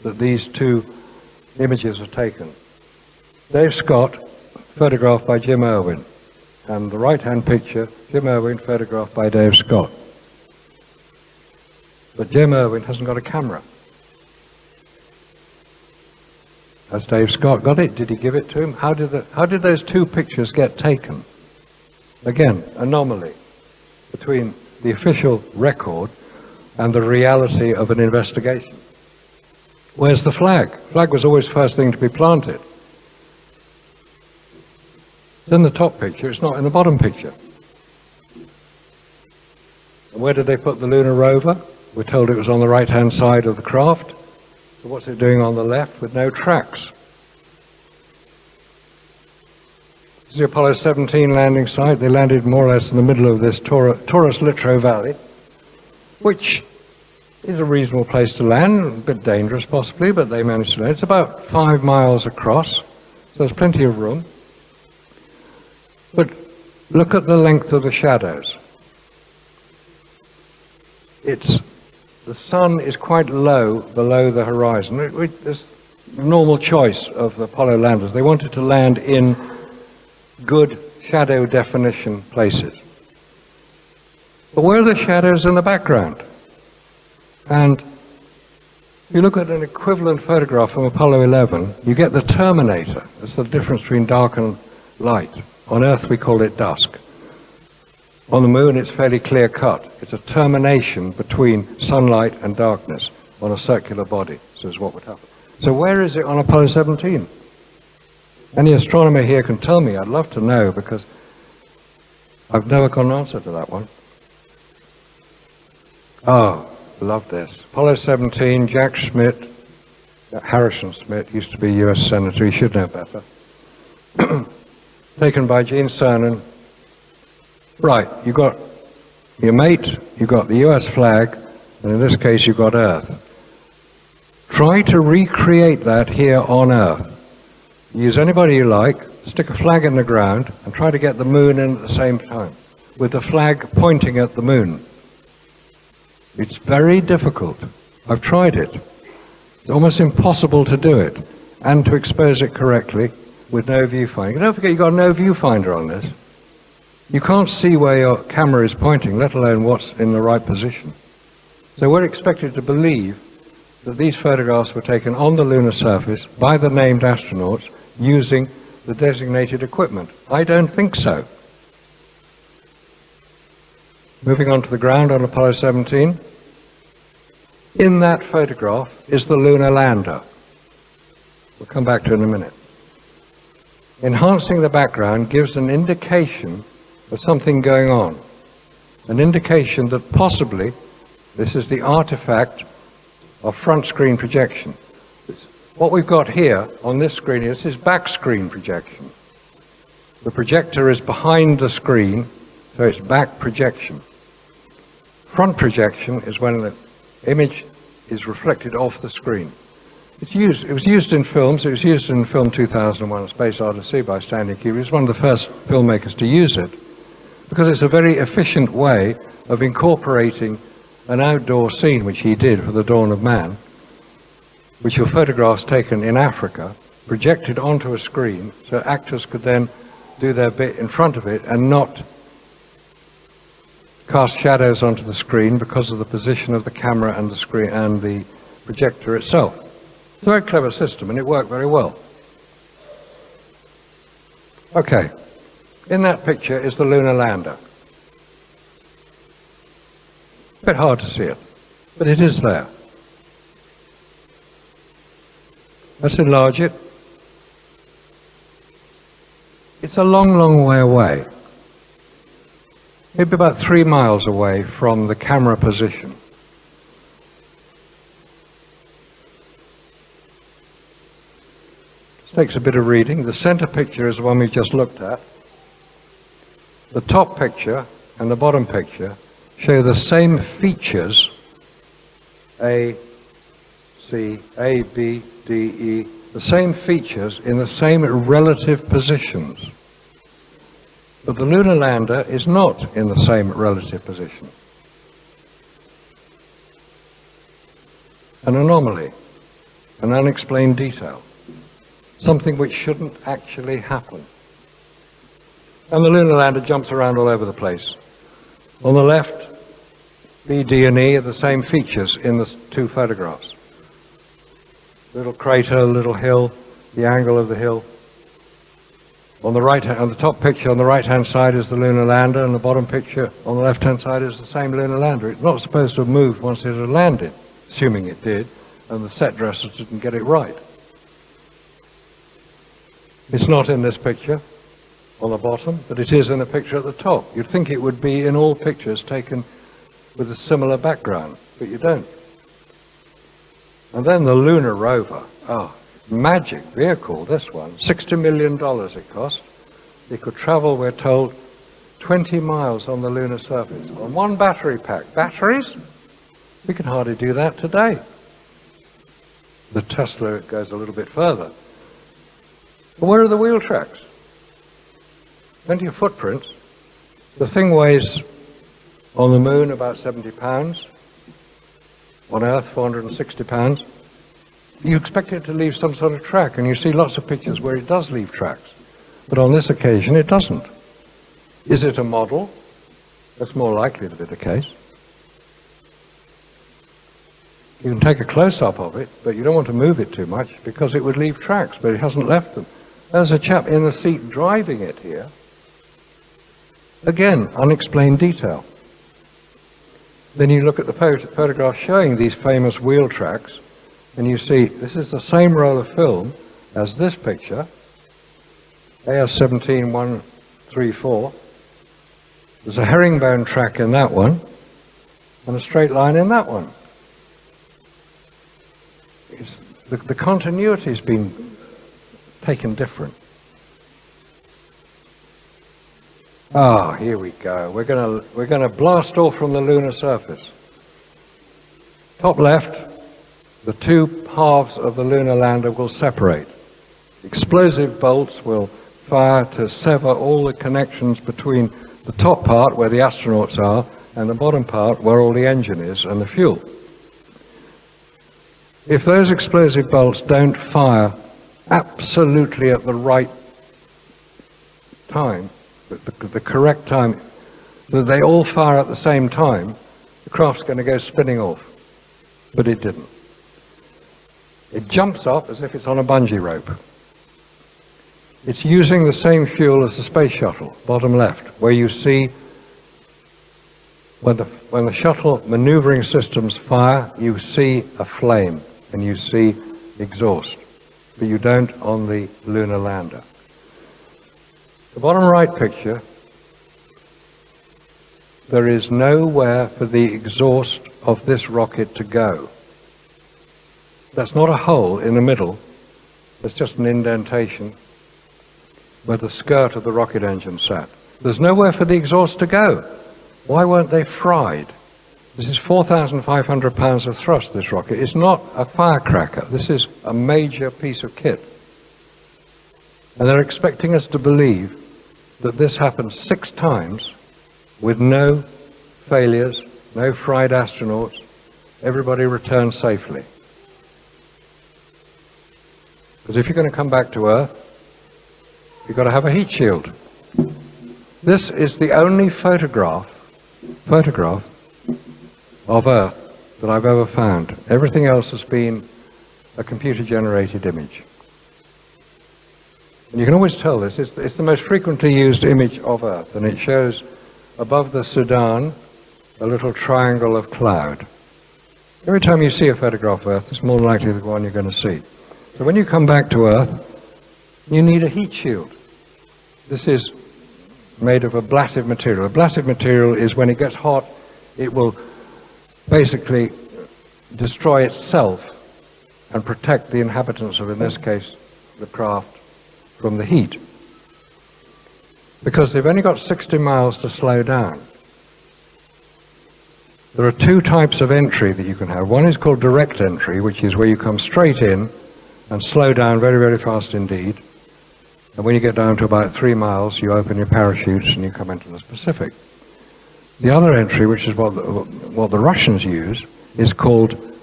[SPEAKER 1] that these two images are taken. Dave Scott, photographed by Jim Irwin. And the right-hand picture, Jim Irwin, photographed by Dave Scott. But Jim Irwin hasn't got a camera. Has Dave Scott got it? Did he give it to him? How did those two pictures get taken? Again, anomaly between the official record and the reality of an investigation. Where's the flag? The flag was always the first thing to be planted. It's in the top picture, it's not in the bottom picture. And where did they put the lunar rover? We're told it was on the right-hand side of the craft. So what's it doing on the left with no tracks? This is the Apollo 17 landing site. They landed more or less in the middle of this Taurus Littrow Valley, which is a reasonable place to land, a bit dangerous possibly, but they managed to land. It's about 5 miles across, so there's plenty of room. But look at the length of the shadows. The sun is quite low below the horizon. It's a normal choice of the Apollo landers. They wanted to land in good shadow definition places. But where are the shadows in the background? And if you look at an equivalent photograph from Apollo 11, you get the terminator. That's the difference between dark and light. On Earth, we call it dusk. On the moon, it's fairly clear-cut. It's a termination between sunlight and darkness on a circular body. So is what would happen. So where is it on Apollo 17? Any astronomer here can tell me. I'd love to know, because I've never got an answer to that one. Oh, love this. Apollo 17, Jack Schmitt, Harrison Schmitt, used to be US Senator, he should know better. Taken by Gene Cernan. Right, you've got your mate, you've got the US flag, and in this case you've got Earth. Try to recreate that here on Earth. Use anybody you like, stick a flag in the ground, and try to get the moon in at the same time, with the flag pointing at the moon. It's very difficult. I've tried it. It's almost impossible to do it, and to expose it correctly with no viewfinder. Don't forget, you've got no viewfinder on this. You can't see where your camera is pointing, let alone what's in the right position. So we're expected to believe that these photographs were taken on the lunar surface by the named astronauts using the designated equipment. I don't think so. Moving on to the ground on Apollo 17. In that photograph is the lunar lander. We'll come back to it in a minute. Enhancing the background gives an indication of something going on. An indication that possibly this is the artifact of front screen projection. What we've got here on this screen is back screen projection. The projector is behind the screen, so it's back projection. Front projection is when the image is reflected off the screen. It was used in films. It was used in film 2001: A Space Odyssey by Stanley Kubrick. He was one of the first filmmakers to use it because it's a very efficient way of incorporating an outdoor scene, which he did for The Dawn of Man, which were photographs taken in Africa, projected onto a screen, so actors could then do their bit in front of it and not cast shadows onto the screen because of the position of the camera and the screen and the projector itself. It's a very clever system, and it worked very well. Okay, in that picture is the lunar lander. A bit hard to see it, but it is there. Let's enlarge it. It's a long, long way away. Maybe about 3 miles away from the camera position. This takes a bit of reading. The center picture is the one we just looked at. The top picture and the bottom picture show the same features, A, C, A, B, D, E, the same features in the same relative positions. But the lunar lander is not in the same relative position. An anomaly, an unexplained detail, something which shouldn't actually happen. And the lunar lander jumps around all over the place. On the left, B, D, and E are the same features in the two photographs. Little crater, little hill, the angle of the hill. On the top picture on the right-hand side is the lunar lander, and the bottom picture on the left-hand side is the same lunar lander. It's not supposed to have moved once it had landed, assuming it did, and the set dressers didn't get it right. It's not in this picture on the bottom, but it is in the picture at the top. You'd think it would be in all pictures taken with a similar background, but you don't. And then the lunar rover. Oh, magic vehicle, this one. $60 million it cost. It could travel, we're told, 20 miles on the lunar surface on one battery pack. Batteries? We can hardly do that today. The Tesla goes a little bit further. But where are the wheel tracks? Plenty of footprints. The thing weighs on the moon about 70 pounds. On Earth, 460 pounds. You expect it to leave some sort of track, and you see lots of pictures where it does leave tracks. But on this occasion, it doesn't. Is it a model? That's more likely to be the case. You can take a close-up of it, but you don't want to move it too much because it would leave tracks, but it hasn't left them. There's a chap in the seat driving it here. Again, unexplained detail. Then you look at the photograph showing these famous wheel tracks, and you see this is the same roll of film as this picture, AS17134. There's a herringbone track in that one, and a straight line in that one. The continuity's been taken different. Ah, here we go. We're gonna blast off from the lunar surface. Top left, the two halves of the lunar lander will separate. Explosive bolts will fire to sever all the connections between the top part, where the astronauts are, and the bottom part, where all the engine is and the fuel. If those explosive bolts don't fire absolutely at the right time, the correct time, that they all fire at the same time, the craft's going to go spinning off. But it didn't. It jumps up as if it's on a bungee rope. It's using the same fuel as the space shuttle, bottom left, where you see when the shuttle maneuvering systems fire, you see a flame and you see exhaust, but you don't on the lunar lander. The bottom right picture, there is nowhere for the exhaust of this rocket to go. That's not a hole in the middle, it's just an indentation where the skirt of the rocket engine sat. There's nowhere for the exhaust to go. Why weren't they fried? This is 4,500 pounds of thrust, this rocket. It's not a firecracker. This is a major piece of kit. And they're expecting us to believe that this happened 6 times with no failures, no fried astronauts. Everybody returned safely. Because if you're going to come back to Earth, you've got to have a heat shield. This is the only photograph of Earth that I've ever found. Everything else has been a computer-generated image. And you can always tell this. It's the most frequently used image of Earth, and it shows above the Sudan a little triangle of cloud. Every time you see a photograph of Earth, it's more likely the one you're going to see. So when you come back to Earth, you need a heat shield. This is made of a ablative material. Ablative material is when it gets hot, it will basically destroy itself and protect the inhabitants of, in this case, the craft, from the heat. Because they've only got 60 miles to slow down. There are 2 types of entry that you can have. One is called direct entry, which is where you come straight in and slow down very, very fast indeed. And when you get down to about 3 miles, you open your parachutes and you come into the Pacific. The other entry, which is what the Russians use, is called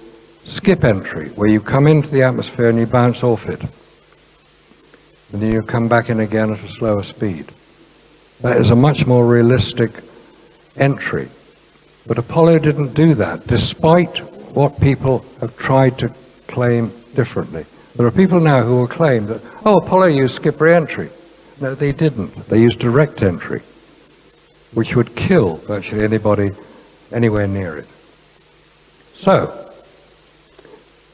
[SPEAKER 1] skip entry, where you come into the atmosphere and you bounce off it. And then you come back in again at a slower speed. That is a much more realistic entry. But Apollo didn't do that, despite what people have tried to claim differently. There are people now who will claim that, oh, Apollo used skip re-entry. No, they didn't. They used direct entry, which would kill virtually anybody anywhere near it. So,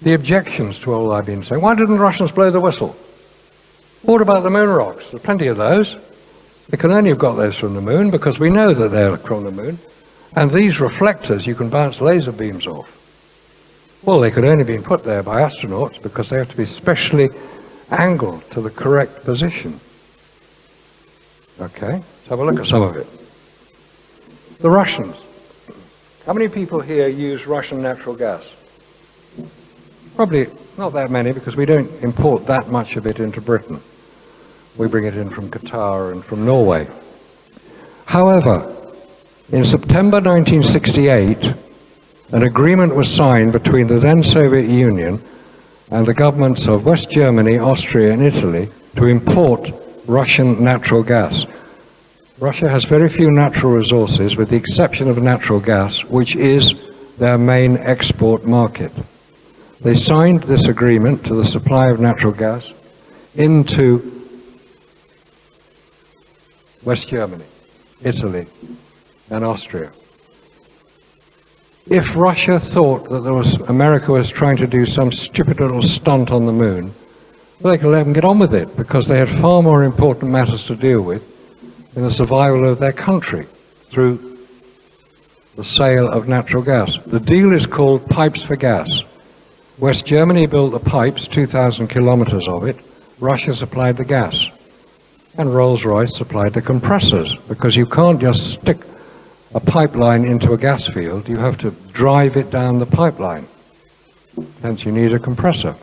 [SPEAKER 1] the objections to all I've been saying, why didn't the Russians blow the whistle? What about the moon rocks? There's plenty of those. They can only have got those from the moon because we know that they're from the moon. And these reflectors you can bounce laser beams off. Well, they could only be put there by astronauts because they have to be specially angled to the correct position. Okay, let's have a look at some of it. The Russians. How many people here use Russian natural gas? Probably not that many because we don't import that much of it into Britain. We bring it in from Qatar and from Norway. However, in September 1968, an agreement was signed between the then Soviet Union and the governments of West Germany, Austria, and Italy to import Russian natural gas. Russia has very few natural resources, with the exception of natural gas, which is their main export market. They signed this agreement to the supply of natural gas into West Germany, Italy, and Austria. If Russia thought that America was trying to do some stupid little stunt on the moon, well, they could let them get on with it because they had far more important matters to deal with in the survival of their country through the sale of natural gas. The deal is called pipes for gas. West Germany built the pipes, 2,000 kilometers of it. Russia supplied the gas. And Rolls-Royce supplied the compressors, because you can't just stick a pipeline into a gas field, you have to drive it down the pipeline. Hence you need a compressor.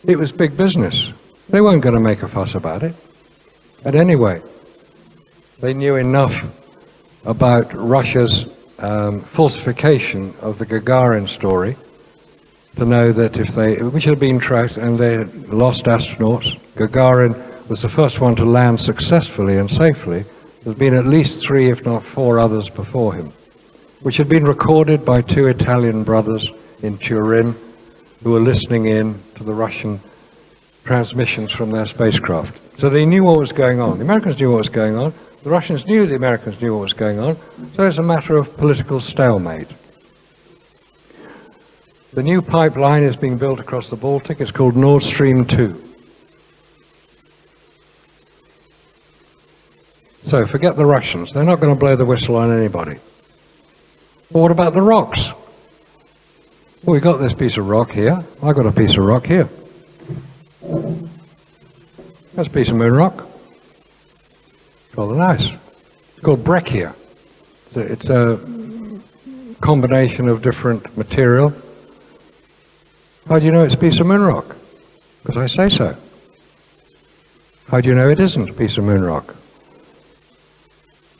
[SPEAKER 1] It was big business. They weren't going to make a fuss about it. And anyway, they knew enough about Russia's falsification of the Gagarin story to know that which had been tracked and they had lost astronauts. Gagarin was the first one to land successfully and safely. There's been at least 3, if not 4 others before him, which had been recorded by 2 Italian brothers in Turin who were listening in to the Russian transmissions from their spacecraft. So they knew what was going on. The Americans knew what was going on. The Russians knew the Americans knew what was going on. So it's a matter of political stalemate. The new pipeline is being built across the Baltic. It's called Nord Stream 2. So forget the Russians. They're not going to blow the whistle on anybody. But what about the rocks? Well, we got this piece of rock here. I got a piece of rock here. That's a piece of moon rock. It's rather nice. It's called breccia. It's a combination of different material. How do you know it's a piece of moon rock? Because I say so. How do you know it isn't a piece of moon rock?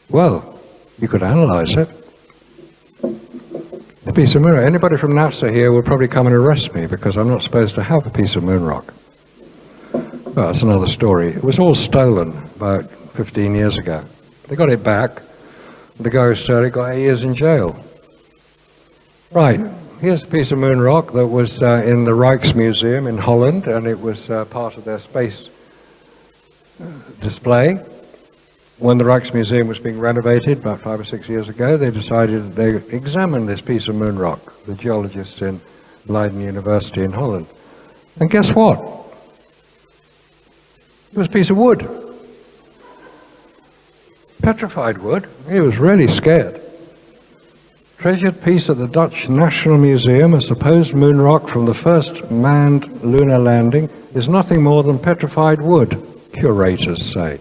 [SPEAKER 1] Well, you could analyze it. A piece of moon rock. Anybody from NASA here will probably come and arrest me because I'm not supposed to have a piece of moon rock. Well, that's another story. It was all stolen about 15 years ago. They got it back. The guy who stole it got 8 years in jail. Right, here's a piece of moon rock that was in the Rijksmuseum in Holland, and it was part of their space display. When the Rijksmuseum was being renovated about 5 or 6 years ago, they decided they examined this piece of moon rock, the geologists in Leiden University in Holland. And guess what? It was a piece of wood. Petrified wood. He was really scared. Treasured piece at the Dutch National Museum, a supposed moon rock from the first manned lunar landing, is nothing more than petrified wood, curators say.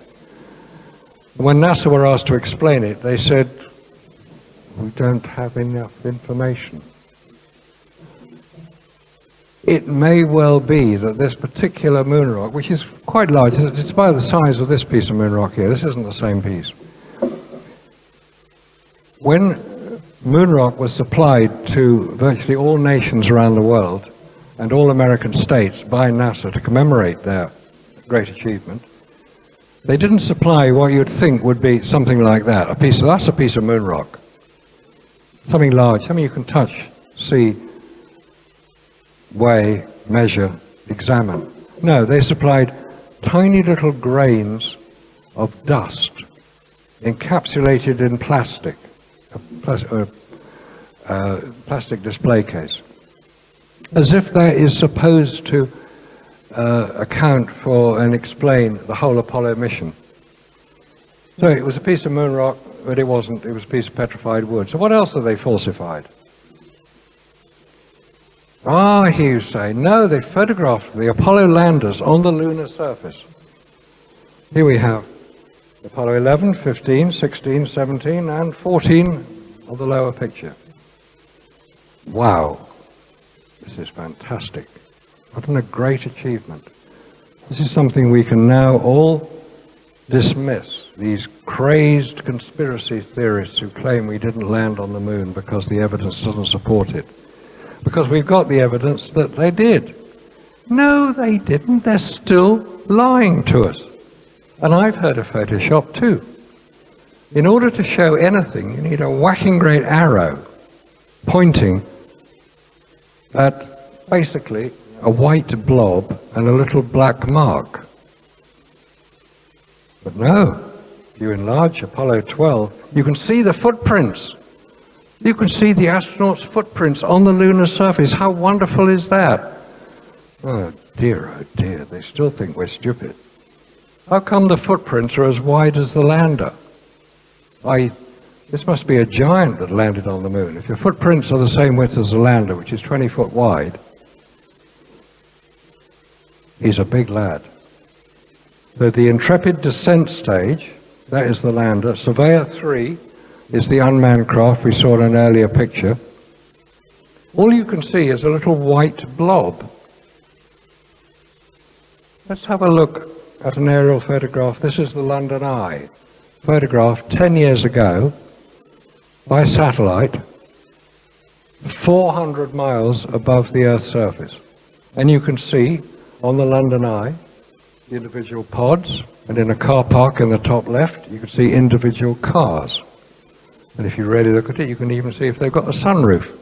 [SPEAKER 1] When NASA were asked to explain it, they said, we don't have enough information. It may well be that this particular moon rock, which is quite large, it's about the size of this piece of moon rock here, this isn't the same piece. When moon rock was supplied to virtually all nations around the world and all American states by NASA to commemorate their great achievement, they didn't supply what you'd think would be something like that. That's a piece of moon rock. Something large, something you can touch, see, weigh, measure, examine. No, they supplied tiny little grains of dust encapsulated in plastic, plastic display case, as if that is supposed to account for and explain the whole Apollo mission. So it was a piece of moon rock, but it wasn't. It was a piece of petrified wood. So what else have they falsified? You say, no, they photographed the Apollo landers on the lunar surface. Here we have Apollo 11, 15, 16, 17, and 14 of the lower picture. Wow, this is fantastic. What a great achievement. This is something we can now all dismiss, these crazed conspiracy theorists who claim we didn't land on the moon because the evidence doesn't support it. Because we've got the evidence that they did. No, they didn't. They're still lying to us. And I've heard of Photoshop too. In order to show anything, you need a whacking great arrow pointing at basically a white blob and a little black mark. But no, if you enlarge Apollo 12, you can see the footprints. You can see the astronauts' footprints on the lunar surface. How wonderful is that? Oh dear, they still think we're stupid. How come the footprints are as wide as the lander? This must be a giant that landed on the moon. If your footprints are the same width as the lander, which is 20 foot wide, he's a big lad. So the intrepid descent stage, that is the lander. Surveyor 3 is the unmanned craft we saw in an earlier picture. All you can see is a little white blob. Let's have a look at an aerial photograph. This is the London Eye, photographed 10 years ago by satellite, 400 miles above the Earth's surface. And you can see on the London Eye the individual pods, and in a car park in the top left, you can see individual cars. And if you really look at it, you can even see if they've got a sunroof.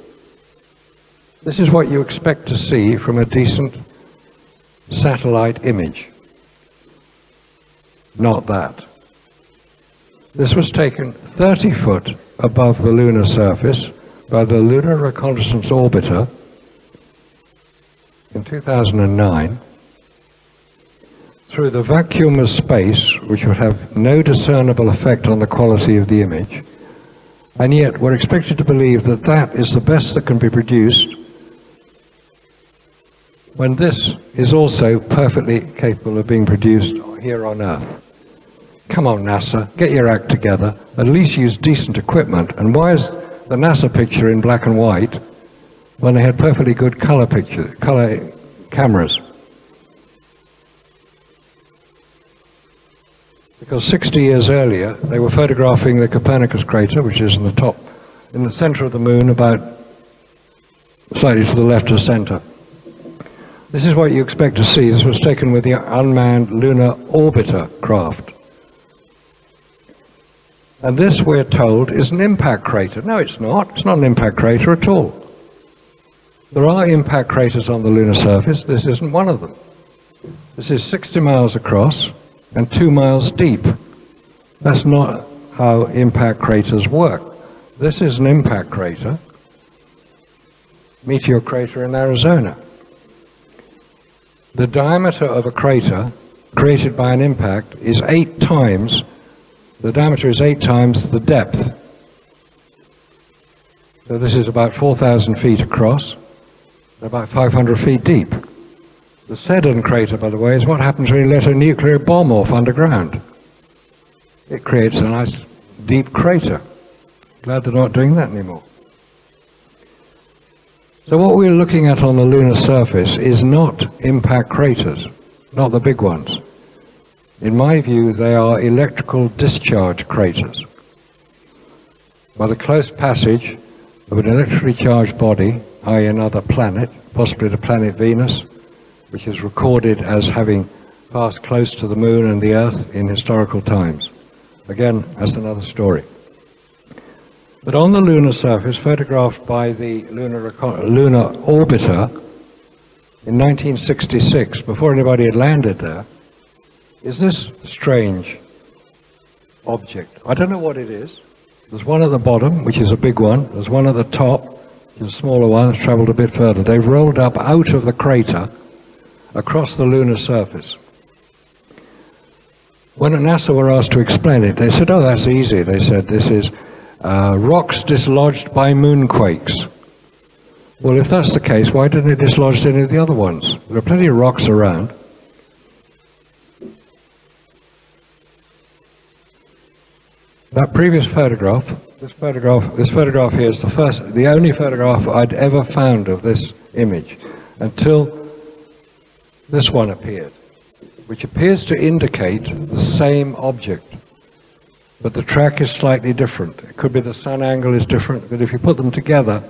[SPEAKER 1] This is what you expect to see from a decent satellite image. Not that. This was taken 30 foot above the lunar surface by the Lunar Reconnaissance Orbiter in 2009 through the vacuum of space, which would have no discernible effect on the quality of the image. And yet we're expected to believe that that is the best that can be produced when this is also perfectly capable of being produced here on Earth. Come on, NASA, get your act together, at least use decent equipment. And why is the NASA picture in black and white when they had perfectly good color cameras. Because 60 years earlier, they were photographing the Copernicus crater, which is in the center of the moon, about slightly to the left of center. This is what you expect to see. This was taken with the unmanned lunar orbiter craft. And this, we're told, is an impact crater. No, it's not. It's not an impact crater at all. There are impact craters on the lunar surface. This isn't one of them. This is 60 miles across and 2 miles deep. That's not how impact craters work. This is an impact crater, meteor crater in Arizona. The diameter of a crater created by an impact is 8 times, the diameter is 8 times the depth. So this is about 4,000 feet across, about 500 feet deep. The Seddon crater, by the way, is what happens when you let a nuclear bomb off underground. It creates a nice deep crater. Glad they're not doing that anymore. So what we're looking at on the lunar surface is not impact craters, not the big ones. In my view, they are electrical discharge craters. By the close passage of an electrically charged body, i.e. another planet, possibly the planet Venus, which is recorded as having passed close to the moon and the Earth in historical times. Again, that's another story. But on the lunar surface, photographed by the lunar orbiter in 1966, before anybody had landed there, is this strange object. I don't know what it is. There's one at the bottom, which is a big one. There's one at the top, which is a smaller one that's traveled a bit further. They've rolled up out of the crater across the lunar surface. When NASA were asked to explain it, they said, oh, that's easy. They said, this is rocks dislodged by moonquakes. Well, if that's the case, why didn't it dislodge any of the other ones? There are plenty of rocks around. That previous photograph, this photograph here is the only photograph I'd ever found of this image until this one appeared, which appears to indicate the same object. But the track is slightly different. It could be the sun angle is different, but if you put them together,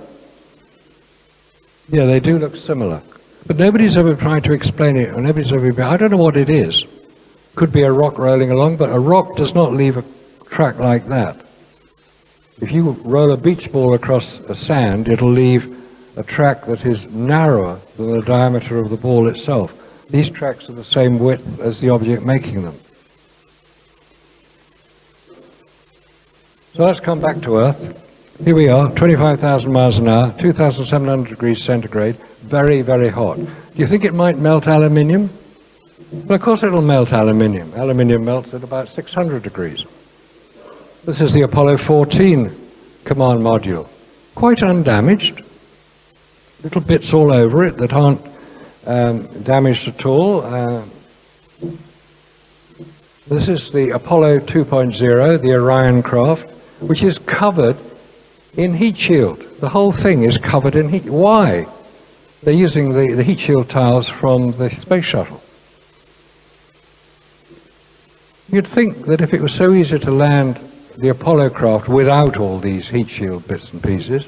[SPEAKER 1] yeah, they do look similar. But nobody's ever tried to explain it, or nobody's ever been, I don't know what it is. Could be a rock rolling along, but a rock does not leave a track like that. If you roll a beach ball across a sand, it'll leave a track that is narrower than the diameter of the ball itself. These tracks are the same width as the object making them. So let's come back to Earth. Here we are, 25,000 miles an hour, 2,700 degrees centigrade, very, very hot. Do you think it might melt aluminium? Well, of course it'll melt aluminium. Aluminium melts at about 600 degrees. This is the Apollo 14 command module. Quite undamaged. Little bits all over it that aren't damaged at all. This is the Apollo 2.0, the Orion craft, which is covered in heat shield. The whole thing is covered in heat. Why? They're using the heat shield tiles from the space shuttle. You'd think that if it was so easy to land the Apollo craft without all these heat shield bits and pieces,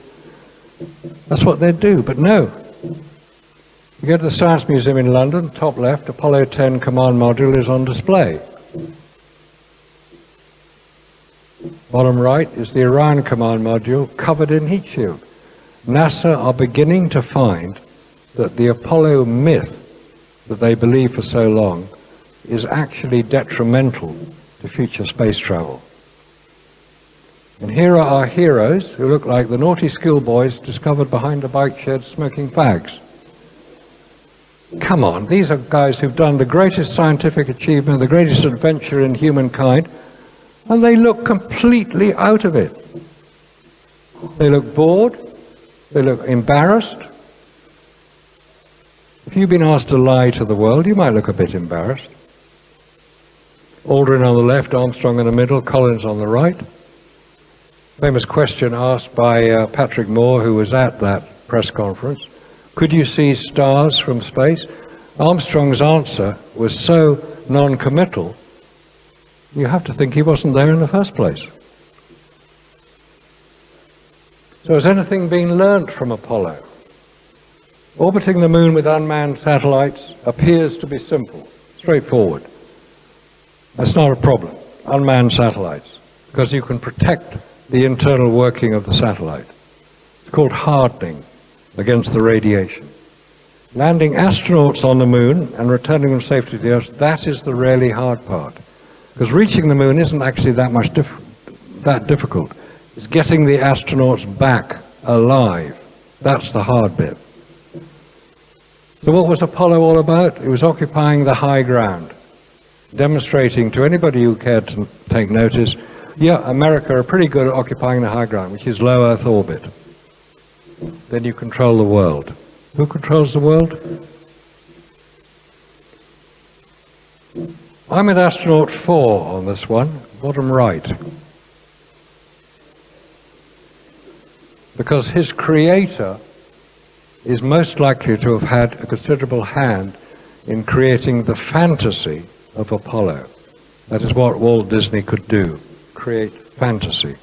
[SPEAKER 1] that's what they'd do, but no. You go to the Science Museum in London, top left, Apollo 10 command module is on display. Bottom right is the Orion command module covered in heat shield. NASA are beginning to find that the Apollo myth that they believe for so long is actually detrimental to future space travel. And here are our heroes who look like the naughty schoolboys discovered behind a bike shed smoking fags. Come on, these are guys who've done the greatest scientific achievement, the greatest adventure in humankind, and they look completely out of it. They look bored, they look embarrassed. If you've been asked to lie to the world, you might look a bit embarrassed. Aldrin on the left, Armstrong in the middle, Collins on the right. famous question asked by Patrick Moore, who was at that press conference. Could you see stars from space? Armstrong's answer was so non-committal, you have to think he wasn't there in the first place. So has anything been learnt from Apollo? Orbiting the moon with unmanned satellites appears to be simple, straightforward. That's not a problem, unmanned satellites, because you can protect the internal working of the satellite. It's called hardening against the radiation. Landing astronauts on the moon and returning them safely to the Earth, that is the really hard part. Because reaching the moon isn't actually that difficult. It's getting the astronauts back alive. That's the hard bit. So what was Apollo all about? It was occupying the high ground, demonstrating to anybody who cared to take notice, yeah, America are pretty good at occupying the high ground, which is low Earth orbit. Then you control the world. Who controls the world? I'm at astronaut 4 on this one, bottom right. Because his creator is most likely to have had a considerable hand in creating the fantasy of Apollo. That is what Walt Disney could do, create fantasy.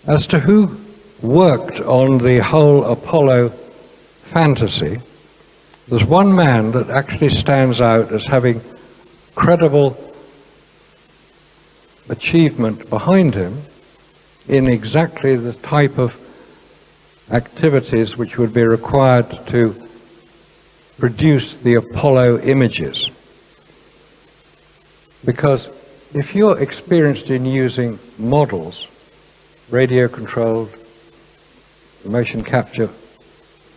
[SPEAKER 1] As to who worked on the whole Apollo fantasy, there's one man that actually stands out as having credible achievement behind him in exactly the type of activities which would be required to produce the Apollo images. Because if you're experienced in using models, radio-controlled, motion capture,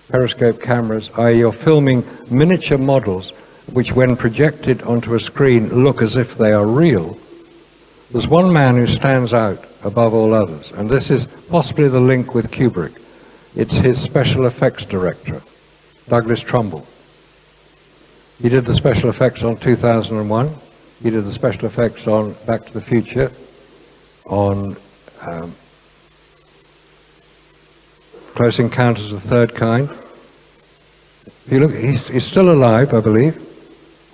[SPEAKER 1] periscope cameras, i.e. you're filming miniature models which when projected onto a screen look as if they are real, there's one man who stands out above all others, and this is possibly the link with Kubrick. It's his special effects director, Douglas Trumbull. He did the special effects on 2001, he did the special effects on Back to the Future, on Close Encounters of the Third Kind. If you look, he's still alive, I believe.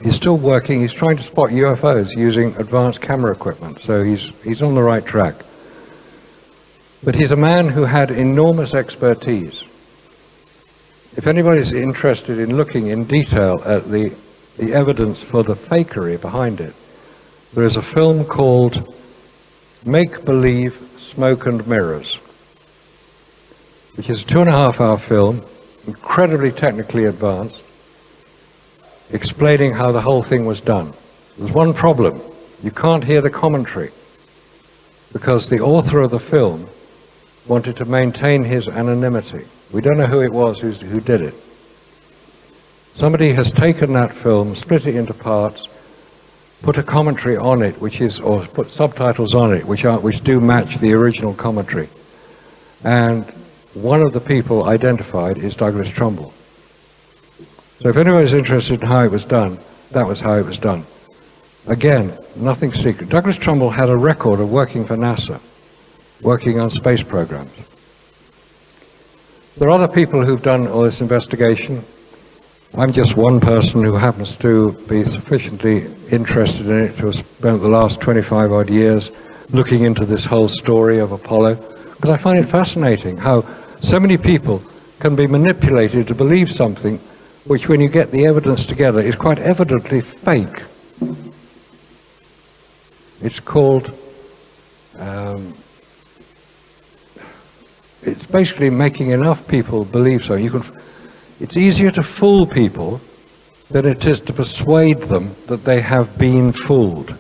[SPEAKER 1] He's still working. He's trying to spot UFOs using advanced camera equipment, so he's on the right track. But he's a man who had enormous expertise. If anybody's interested in looking in detail at the evidence for the fakery behind it, there is a film called Make Believe, Smoke and Mirrors, which is a 2.5-hour film, incredibly technically advanced, explaining how the whole thing was done. There's one problem. You can't hear the commentary because the author of the film wanted to maintain his anonymity. We don't know who it was who did it. Somebody has taken that film, split it into parts, put a commentary on it, or put subtitles on it, which do match the original commentary. And one of the people identified is Douglas Trumbull. So if anyone is interested in how it was done, that was how it was done. Again, nothing secret. Douglas Trumbull had a record of working for NASA, working on space programs. There are other people who've done all this investigation. I'm just one person who happens to be sufficiently interested in it to have spent the last 25-odd years looking into this whole story of Apollo, because I find it fascinating how so many people can be manipulated to believe something which, when you get the evidence together, is quite evidently fake. It's called, it's basically making enough people believe so. It's easier to fool people than it is to persuade them that they have been fooled,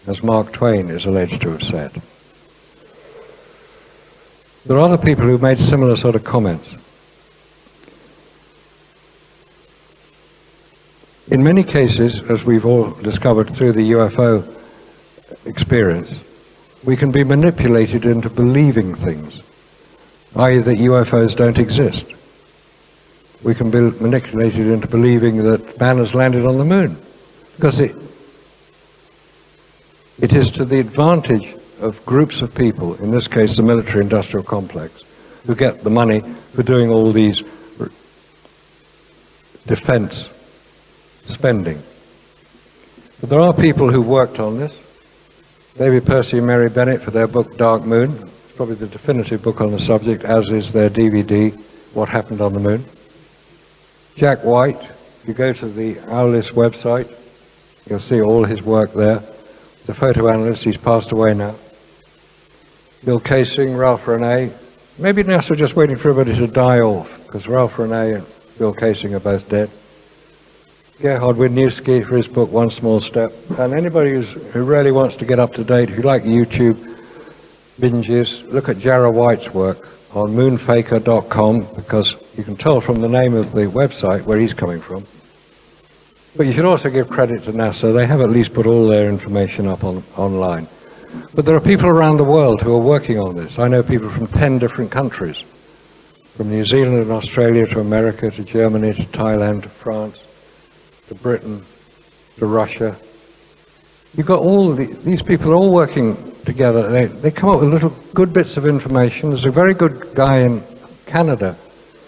[SPEAKER 1] as Mark Twain is alleged to have said. There are other people who made similar sort of comments. In many cases, as we've all discovered through the UFO experience, we can be manipulated into believing things, i.e. that UFOs don't exist. We can be manipulated into believing that man has landed on the moon, because it is to the advantage of groups of people, in this case the military-industrial complex, who get the money for doing all these defense spending. But there are people who've worked on this. David Percy and Mary Bennett for their book Dark Moon. It's probably the definitive book on the subject, as is their DVD, What Happened on the Moon. Jack White, if you go to the Owlis website, you'll see all his work there. The photo analyst, he's passed away now. Bill Casing, Ralph Renee. Maybe NASA are just waiting for everybody to die off, because Ralph Renee and Bill Casing are both dead. Gerhard Wiedniewski for his book One Small Step. And anybody who really wants to get up to date, if you like YouTube binges, look at Jarrah White's work on moonfaker.com, because you can tell from the name of the website where he's coming from. But you should also give credit to NASA. They have at least put all their information up online. But there are people around the world who are working on this. I know people from 10 different countries, from New Zealand and Australia to America to Germany to Thailand to France to Britain to Russia. You've got all these people are all working together. They come up with little good bits of information. There's a very good guy in Canada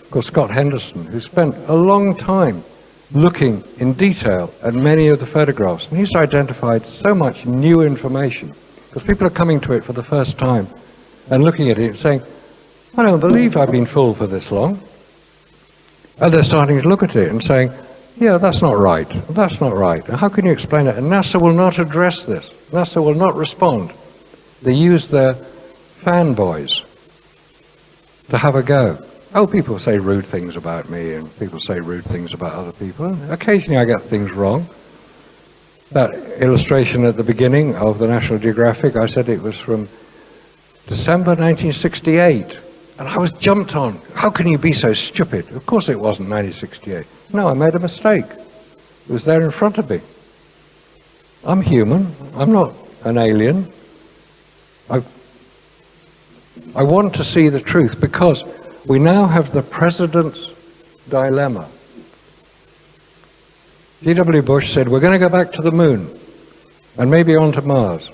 [SPEAKER 1] called Scott Henderson who spent a long time looking in detail at many of the photographs. And he's identified so much new information because people are coming to it for the first time and looking at it and saying, I don't believe I've been fooled for this long. And they're starting to look at it and saying, yeah, that's not right. That's not right. How can you explain it? And NASA will not address this. NASA will not respond. They use their fanboys to have a go. Oh, people say rude things about me, and people say rude things about other people. And occasionally I get things wrong. That illustration at the beginning of the National Geographic, I said it was from December 1968. And I was jumped on. How can you be so stupid? Of course it wasn't 1968. No, I made a mistake. It was there in front of me. I'm human. I'm not an alien. I want to see the truth because we now have the president's dilemma. G.W. Bush said, we're going to go back to the moon and maybe onto Mars.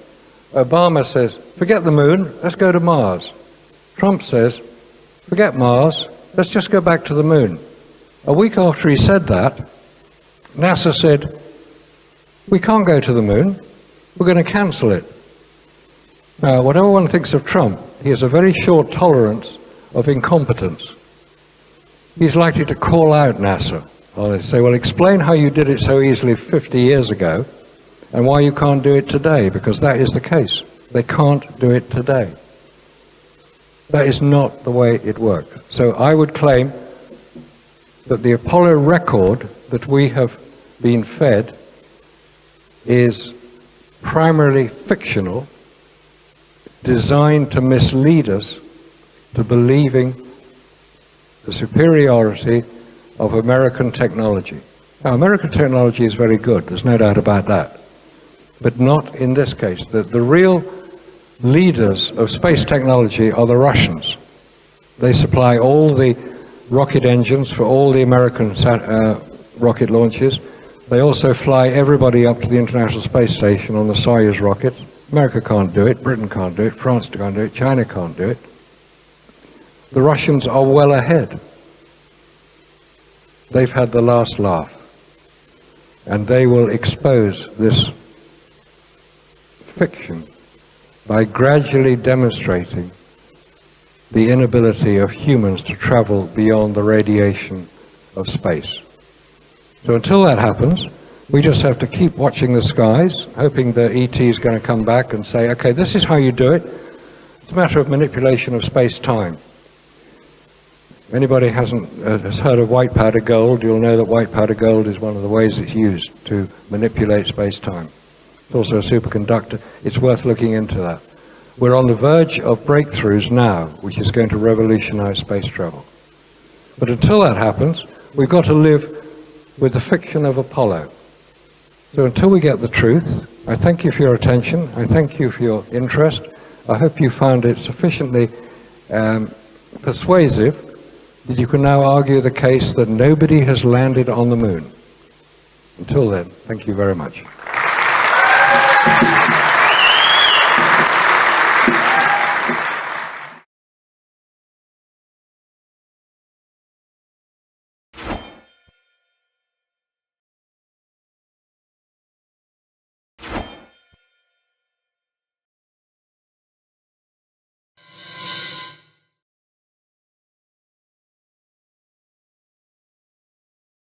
[SPEAKER 1] Obama says, forget the moon, let's go to Mars. Trump says, forget Mars, let's just go back to the moon. A week after he said that, NASA said, we can't go to the moon, we're going to cancel it. Now, whatever one thinks of Trump, he has a very short tolerance of incompetence. He's likely to call out NASA. Or say, well, explain how you did it so easily 50 years ago and why you can't do it today, because that is the case. They can't do it today. That is not the way it worked. So I would claim that the Apollo record that we have been fed is primarily fictional, designed to mislead us to believing the superiority of American technology. Now, American technology is very good, there's no doubt about that, but not in this case. The real leaders of space technology are the Russians. They supply all the rocket engines for all the American rocket launches. They also fly everybody up to the International Space Station on the Soyuz rockets. America can't do it, Britain can't do it, France can't do it, China can't do it. The Russians are well ahead. They've had the last laugh. And they will expose this fiction by gradually demonstrating the inability of humans to travel beyond the radiation of space. So until that happens, we just have to keep watching the skies, hoping that ET is going to come back and say, okay, this is how you do it. It's a matter of manipulation of space-time. Anybody has heard of white powder gold, you'll know that white powder gold is one of the ways it's used to manipulate space-time. It's also a superconductor. It's worth looking into that. We're on the verge of breakthroughs now, which is going to revolutionize space travel. But until that happens, we've got to live with the fiction of Apollo. So until we get the truth, I thank you for your attention. I thank you for your interest. I hope you found it sufficiently persuasive that you can now argue the case that nobody has landed on the moon. Until then, thank you very much.